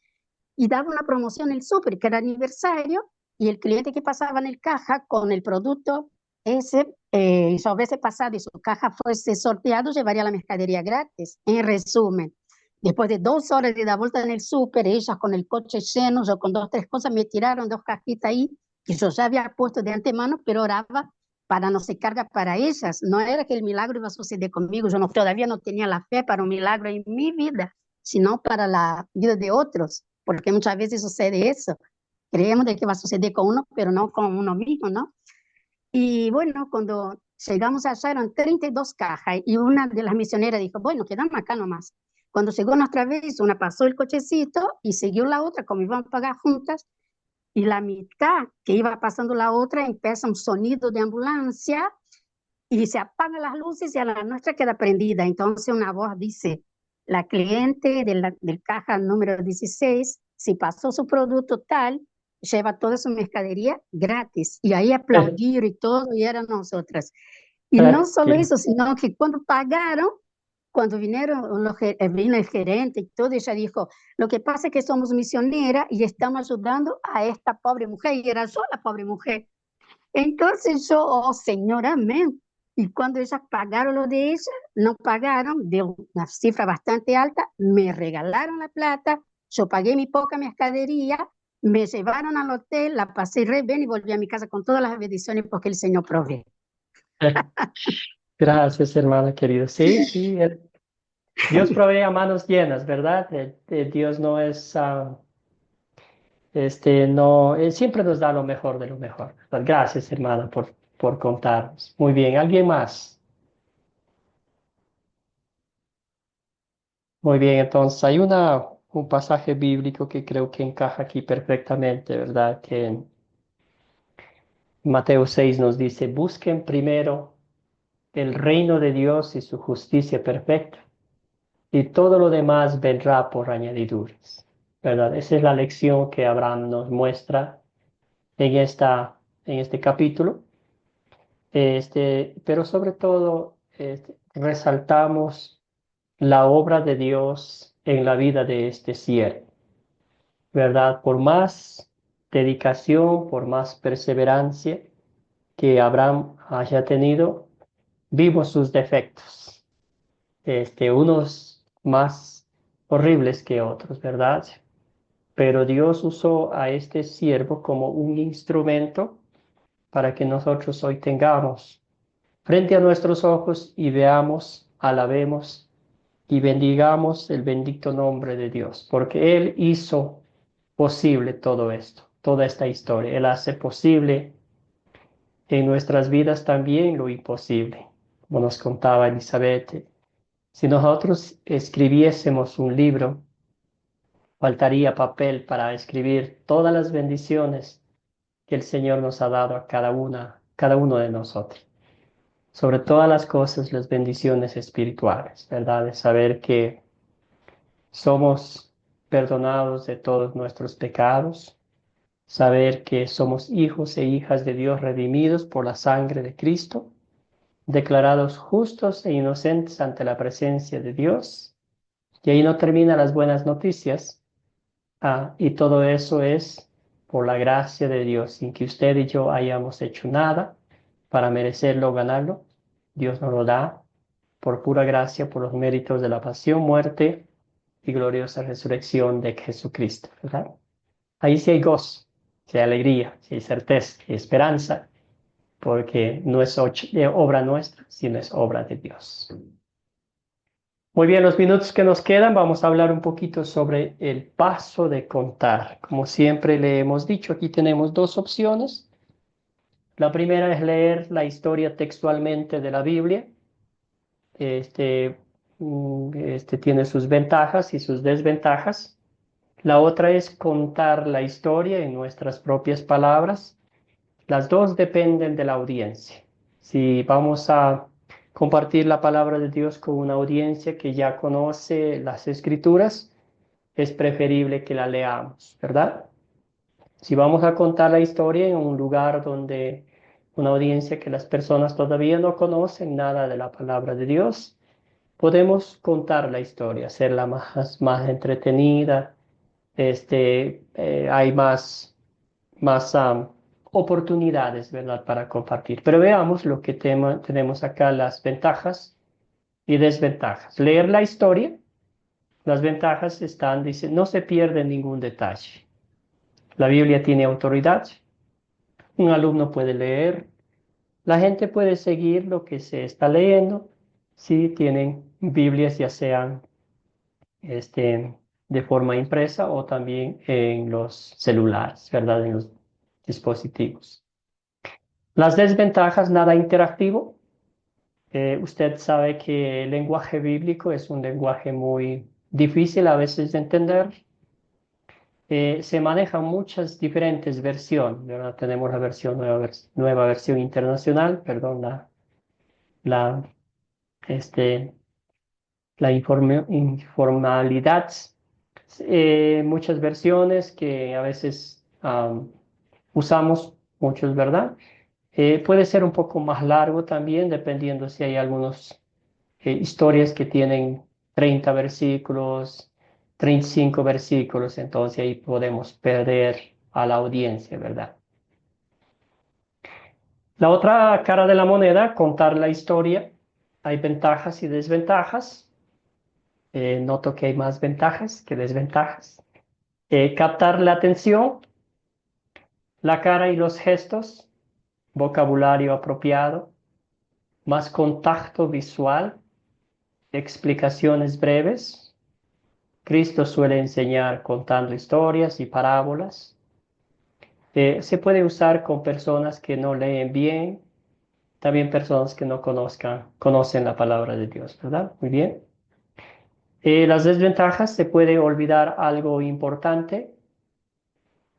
[SPEAKER 2] y daba una promoción en el súper, que era aniversario, y el cliente que pasaba en el caja con el producto ese, yo a veces pasado y su caja fuese sorteado, llevaría la mercadería gratis. En resumen, después de 2 horas de dar vuelta en el súper, ellas con el coche lleno, yo con dos, tres cosas, me tiraron dos cajitas ahí, que yo ya había puesto de antemano, pero oraba para no se carga para ellas. No era que el milagro iba a suceder conmigo, yo no, todavía no tenía la fe para un milagro en mi vida, sino para la vida de otros, porque muchas veces sucede eso. Creemos de que va a suceder con uno, pero no con uno mismo, ¿no? Y bueno, cuando llegamos allá eran 32 cajas y una de las misioneras dijo, bueno, quedamos acá nomás. Cuando llegó nuestra vez, una pasó el cochecito y siguió la otra, como iban a pagar juntas, y la mitad que iba pasando la otra empieza un sonido de ambulancia y se apagan las luces y a la nuestra queda prendida. Entonces una voz dice, la cliente del caja número 16, si pasó su producto tal, lleva toda su mercadería gratis. Y ahí aplaudieron y todo, y eran nosotras. Y no solo eso, sino que cuando pagaron, cuando vino el gerente y todo, ella dijo, lo que pasa es que somos misioneras y estamos ayudando a esta pobre mujer, y era yo la pobre mujer. Entonces yo, oh Señor, amén. Y cuando ellas pagaron lo de ella, no pagaron de una cifra bastante alta, me regalaron la plata, yo pagué mi poca mercadería, me llevaron al hotel, la pasé re bien y volví a mi casa con todas las bendiciones porque el Señor provee.
[SPEAKER 1] Gracias, hermana querida. Sí, sí, Dios provee a manos llenas, ¿verdad? Dios no es no, siempre nos da lo mejor de lo mejor. Gracias, hermana, por contarnos. Muy bien, ¿alguien más? Muy bien, entonces hay un pasaje bíblico que creo que encaja aquí perfectamente, ¿verdad? Que en Mateo 6 nos dice, busquen primero el reino de Dios y su justicia perfecta, y todo lo demás vendrá por añadiduras, ¿verdad? Esa es la lección que Abraham nos muestra en este capítulo. Pero sobre todo, resaltamos la obra de Dios en la vida de este siervo, ¿verdad? Por más dedicación, por más perseverancia que Abraham haya tenido, vimos sus defectos, unos más horribles que otros, ¿verdad? Pero Dios usó a este siervo como un instrumento para que nosotros hoy tengamos frente a nuestros ojos y veamos, alabemos y bendigamos el bendito nombre de Dios, porque Él hizo posible todo esto, toda esta historia. Él hace posible en nuestras vidas también lo imposible. Como nos contaba Elizabeth, si nosotros escribiésemos un libro, faltaría papel para escribir todas las bendiciones que el Señor nos ha dado a cada uno de nosotros. Sobre todas las cosas, las bendiciones espirituales, ¿verdad? De saber que somos perdonados de todos nuestros pecados, saber que somos hijos e hijas de Dios redimidos por la sangre de Cristo, declarados justos e inocentes ante la presencia de Dios. Y ahí no terminan las buenas noticias. Y todo eso es por la gracia de Dios, sin que usted y yo hayamos hecho nada para merecerlo o ganarlo. Dios nos lo da por pura gracia, por los méritos de la pasión, muerte y gloriosa resurrección de Jesucristo, ¿verdad? Ahí sí hay gozo, sí hay alegría, sí hay certeza, sí hay esperanza, porque no es obra nuestra, sino es obra de Dios. Muy bien, los minutos que nos quedan, vamos a hablar un poquito sobre el paso de contar. Como siempre le hemos dicho, aquí tenemos dos opciones. La primera es leer la historia textualmente de la Biblia. Tiene sus ventajas y sus desventajas. La otra es contar la historia en nuestras propias palabras. Las dos dependen de la audiencia. Si vamos a compartir la palabra de Dios con una audiencia que ya conoce las escrituras, es preferible que la leamos, ¿verdad? Si vamos a contar la historia en un lugar donde una audiencia que las personas todavía no conocen nada de la palabra de Dios, podemos contar la historia, hacerla más entretenida. Hay más oportunidades, ¿verdad?, para compartir. Pero veamos lo que tenemos acá, las ventajas y desventajas. Leer la historia, las ventajas están, dice, no se pierde ningún detalle. La Biblia tiene autoridad, un alumno puede leer, la gente puede seguir lo que se está leyendo, si tienen Biblias ya sean de forma impresa o también en los celulares, ¿verdad?, en los dispositivos. Las desventajas, nada interactivo. Usted sabe que el lenguaje bíblico es un lenguaje muy difícil a veces de entender. Se manejan muchas diferentes versiones, ¿verdad? Tenemos la versión nueva versión internacional, perdón, la, este, la informalidad. Muchas versiones que a veces usamos, muchos, ¿verdad? Puede ser un poco más largo también, dependiendo si hay algunas historias que tienen 30 versículos, 35 versículos, entonces ahí podemos perder a la audiencia, ¿verdad? La otra cara de la moneda, contar la historia. Hay ventajas y desventajas. Noto que hay más ventajas que desventajas. Captar la atención, la cara y los gestos, vocabulario apropiado, más contacto visual, explicaciones breves. Cristo suele enseñar contando historias y parábolas. Se puede usar con personas que no leen bien, también personas que no conocen la palabra de Dios, ¿verdad? Muy bien. Las desventajas, se puede olvidar algo importante.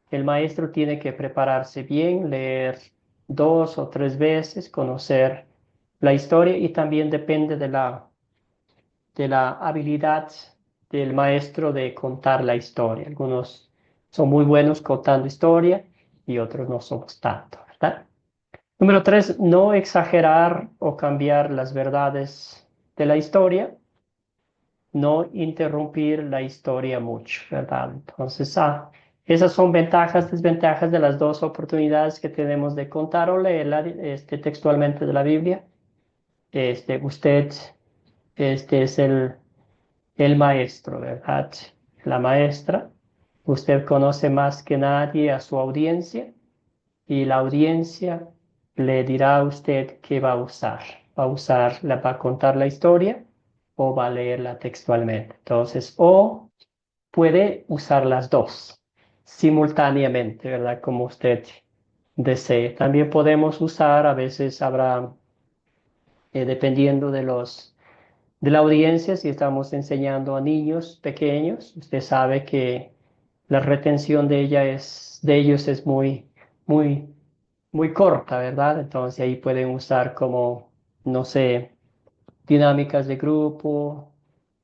[SPEAKER 1] El maestro tiene que prepararse bien, leer 2 o 3 veces, conocer la historia y también depende de la habilidad del maestro de contar la historia. Algunos son muy buenos contando historia y otros no somos tanto, ¿verdad? Número 3, no exagerar o cambiar las verdades de la historia, no interrumpir la historia mucho, ¿verdad? Entonces, esas son ventajas, desventajas de las dos oportunidades que tenemos de contar o leer textualmente de la Biblia. Usted es el maestro, ¿verdad? La maestra. Usted conoce más que nadie a su audiencia y la audiencia le dirá a usted qué va a usar. Va a contar la historia o va a leerla textualmente. Entonces, o puede usar las dos simultáneamente, ¿verdad? Como usted desee. También podemos usar, a veces habrá, dependiendo de la audiencia, si estamos enseñando a niños pequeños, usted sabe que la retención de ellos es muy, muy corta, ¿verdad? Entonces ahí pueden usar como, no sé, dinámicas de grupo,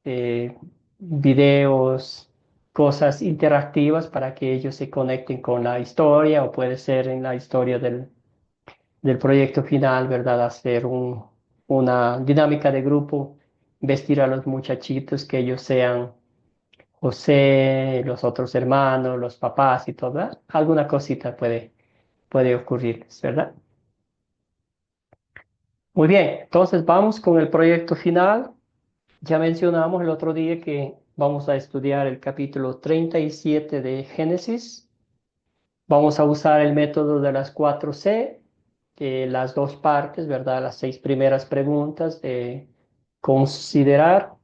[SPEAKER 1] eh, videos, cosas interactivas para que ellos se conecten con la historia o puede ser en la historia del proyecto final, ¿verdad? Hacer una dinámica de grupo, vestir a los muchachitos que ellos sean José, los otros hermanos, los papás y todo, ¿verdad? Alguna cosita puede ocurrirles, ¿verdad? Muy bien, entonces vamos con el proyecto final. Ya mencionamos el otro día que vamos a estudiar el capítulo 37 de Génesis. Vamos a usar el método de las 4C, las dos partes, ¿verdad? Las 6 primeras preguntas de considerar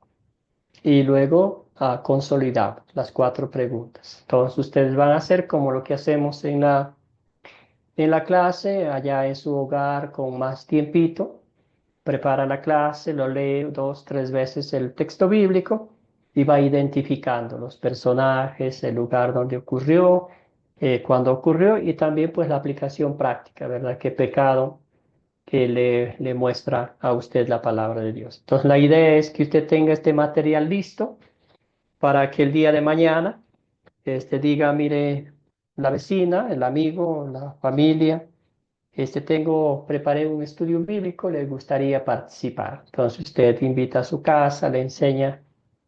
[SPEAKER 1] y luego a consolidar las 4 preguntas. Entonces ustedes van a hacer como lo que hacemos en la clase, allá en su hogar con más tiempito. Prepara la clase, lo lee 2, 3 veces el texto bíblico y va identificando los personajes, el lugar donde ocurrió, cuándo ocurrió y también pues la aplicación práctica, ¿verdad? Qué pecado que le muestra a usted la palabra de Dios. Entonces la idea es que usted tenga este material listo para que el día de mañana diga, mire, la vecina, el amigo, la familia, preparé un estudio bíblico, le gustaría participar. Entonces usted invita a su casa, le enseña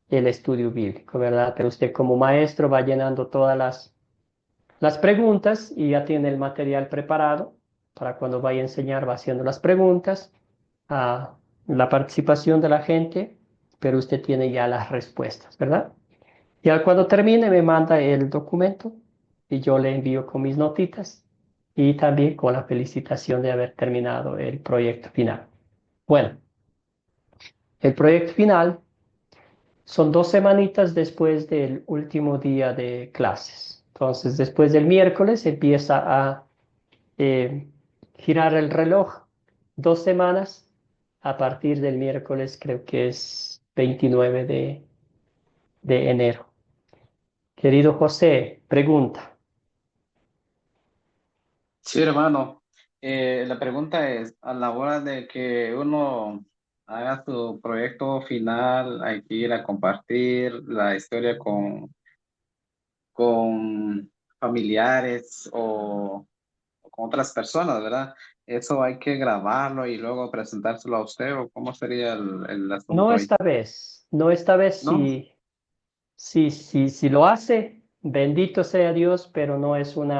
[SPEAKER 1] el estudio bíblico, ¿verdad? Pero usted como maestro va llenando todas las preguntas y ya tiene el material preparado para cuando vaya a enseñar, va haciendo las preguntas, a la participación de la gente, pero usted tiene ya las respuestas, ¿verdad? Ya cuando termine me manda el documento y yo le envío con mis notitas y también con la felicitación de haber terminado el proyecto final. Bueno, el proyecto final son 2 semanitas después del último día de clases. Entonces, después del miércoles empieza a eh, girar el reloj 2 semanas. A partir del miércoles, creo que es 29 de enero. Querido José, pregunta.
[SPEAKER 7] Sí, hermano. La pregunta es, a la hora de que uno haga su proyecto final, hay que ir a compartir la historia con familiares o con otras personas, ¿verdad? Eso hay que grabarlo y luego presentárselo a usted, o cómo sería el
[SPEAKER 1] No
[SPEAKER 7] asunto ahí,
[SPEAKER 1] esta vez, no esta vez,
[SPEAKER 7] ¿no?
[SPEAKER 1] si lo hace, bendito sea Dios, pero no es un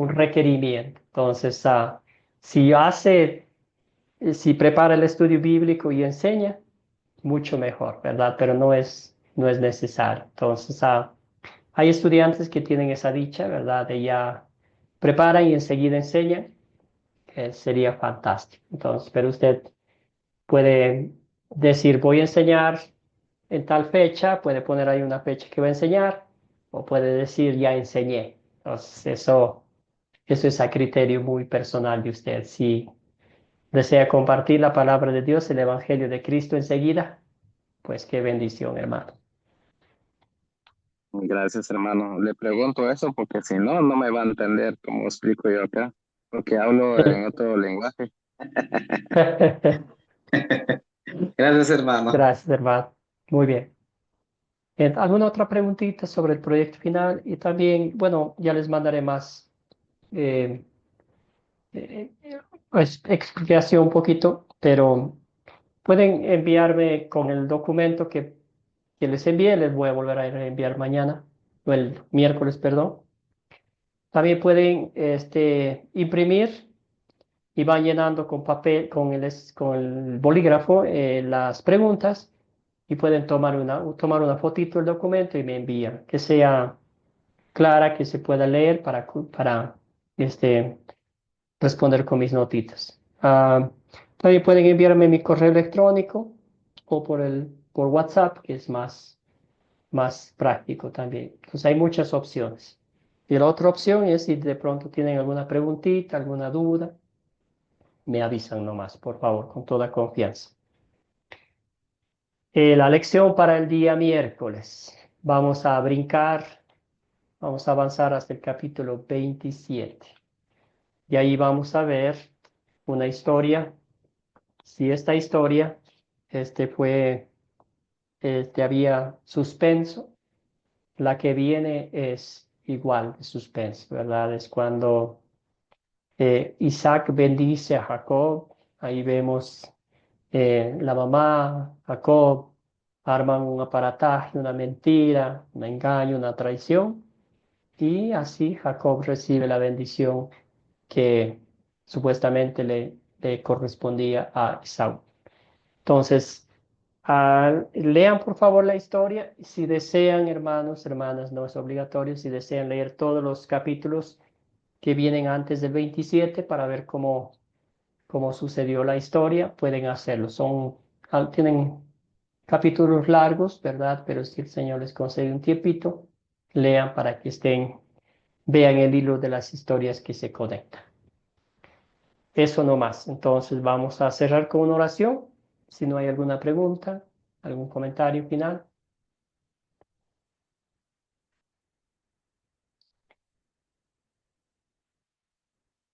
[SPEAKER 1] requerimiento. Entonces, si prepara el estudio bíblico y enseña, mucho mejor, ¿verdad? Pero no es necesario. Entonces, hay estudiantes que tienen esa dicha, ¿verdad? De ya preparan y enseguida enseñan, que sería fantástico. Entonces, pero usted puede decir, voy a enseñar en tal fecha, puede poner ahí una fecha que va a enseñar, o puede decir, ya enseñé. Entonces, eso es a criterio muy personal de usted. Si desea compartir la palabra de Dios, el Evangelio de Cristo enseguida, pues qué bendición, hermano.
[SPEAKER 11] Gracias, hermano. Le pregunto eso porque si no, no me va a entender cómo explico yo acá, porque hablo en otro lenguaje.
[SPEAKER 7] Gracias, hermano.
[SPEAKER 1] Gracias, hermano. Muy bien. ¿Alguna otra preguntita sobre el proyecto final? Y también, bueno, ya les mandaré más eh, pues, explicación un poquito, pero pueden enviarme con el documento que les envié, les voy a volver a enviar mañana, o el miércoles, perdón. También pueden imprimir y van llenando con papel, con el bolígrafo las preguntas y pueden tomar una fotito del documento y me envían, que sea clara, que se pueda leer para responder con mis notitas. También pueden enviarme mi correo electrónico o por WhatsApp, que es más práctico también. Entonces hay muchas opciones. Y la otra opción es si de pronto tienen alguna preguntita, alguna duda, me avisan nomás, por favor, con toda confianza. La lección para el día miércoles. Vamos a brincar, vamos a avanzar hasta el capítulo 27. Y ahí vamos a ver una historia. Si esta historia había suspenso, la que viene es igual de suspenso, ¿verdad? Es cuando Isaac bendice a Jacob. Ahí vemos la mamá, Jacob, arman un aparataje, una mentira, un engaño, una traición. Y así Jacob recibe la bendición que supuestamente le correspondía a Esaú. Entonces, lean por favor la historia. Si desean, hermanos, hermanas, no es obligatorio. Si desean leer todos los capítulos que vienen antes del 27 para ver cómo sucedió la historia, pueden hacerlo. Tienen capítulos largos, ¿verdad? Pero si el Señor les concede un tiempito, lean para que vean el hilo de las historias que se conectan. Eso no más. Entonces vamos a cerrar con una oración. Si no hay alguna pregunta, algún comentario final.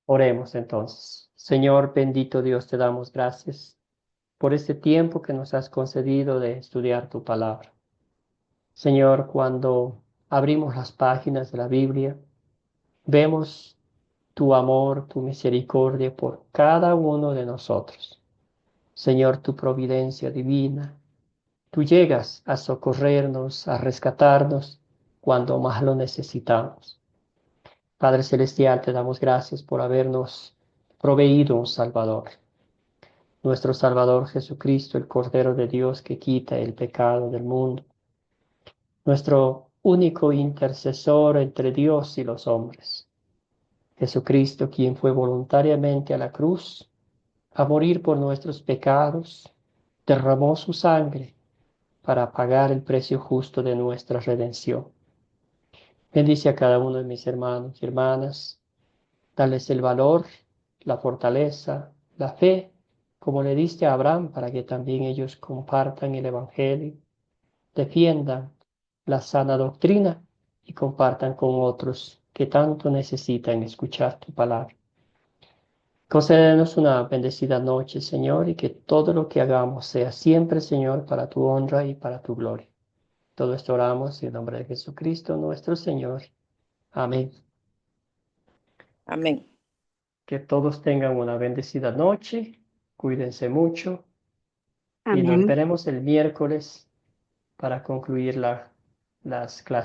[SPEAKER 1] Oremos entonces. Señor bendito Dios, te damos gracias por este tiempo que nos has concedido de estudiar tu palabra. Señor, cuando abrimos las páginas de la Biblia, vemos tu amor, tu misericordia por cada uno de nosotros. Señor, tu providencia divina. Tú llegas a socorrernos, a rescatarnos cuando más lo necesitamos. Padre Celestial, te damos gracias por habernos proveído un Salvador. Nuestro Salvador Jesucristo, el Cordero de Dios que quita el pecado del mundo. Nuestro único intercesor entre Dios y los hombres. Jesucristo, quien fue voluntariamente a la cruz a morir por nuestros pecados, derramó su sangre para pagar el precio justo de nuestra redención. Bendice a cada uno de mis hermanos y hermanas. Dales el valor, la fortaleza, la fe, como le diste a Abraham, para que también ellos compartan el Evangelio, defiendan la sana doctrina y compartan con otros que tanto necesitan escuchar tu palabra. Concédenos una bendecida noche, Señor, y que todo lo que hagamos sea siempre, Señor, para tu honra y para tu gloria. Todo esto oramos en el nombre de Jesucristo, nuestro Señor. Amén.
[SPEAKER 8] Amén.
[SPEAKER 1] Que todos tengan una bendecida noche. Cuídense mucho. Y nos
[SPEAKER 2] Amén.
[SPEAKER 1] veremos el miércoles para concluir las clases.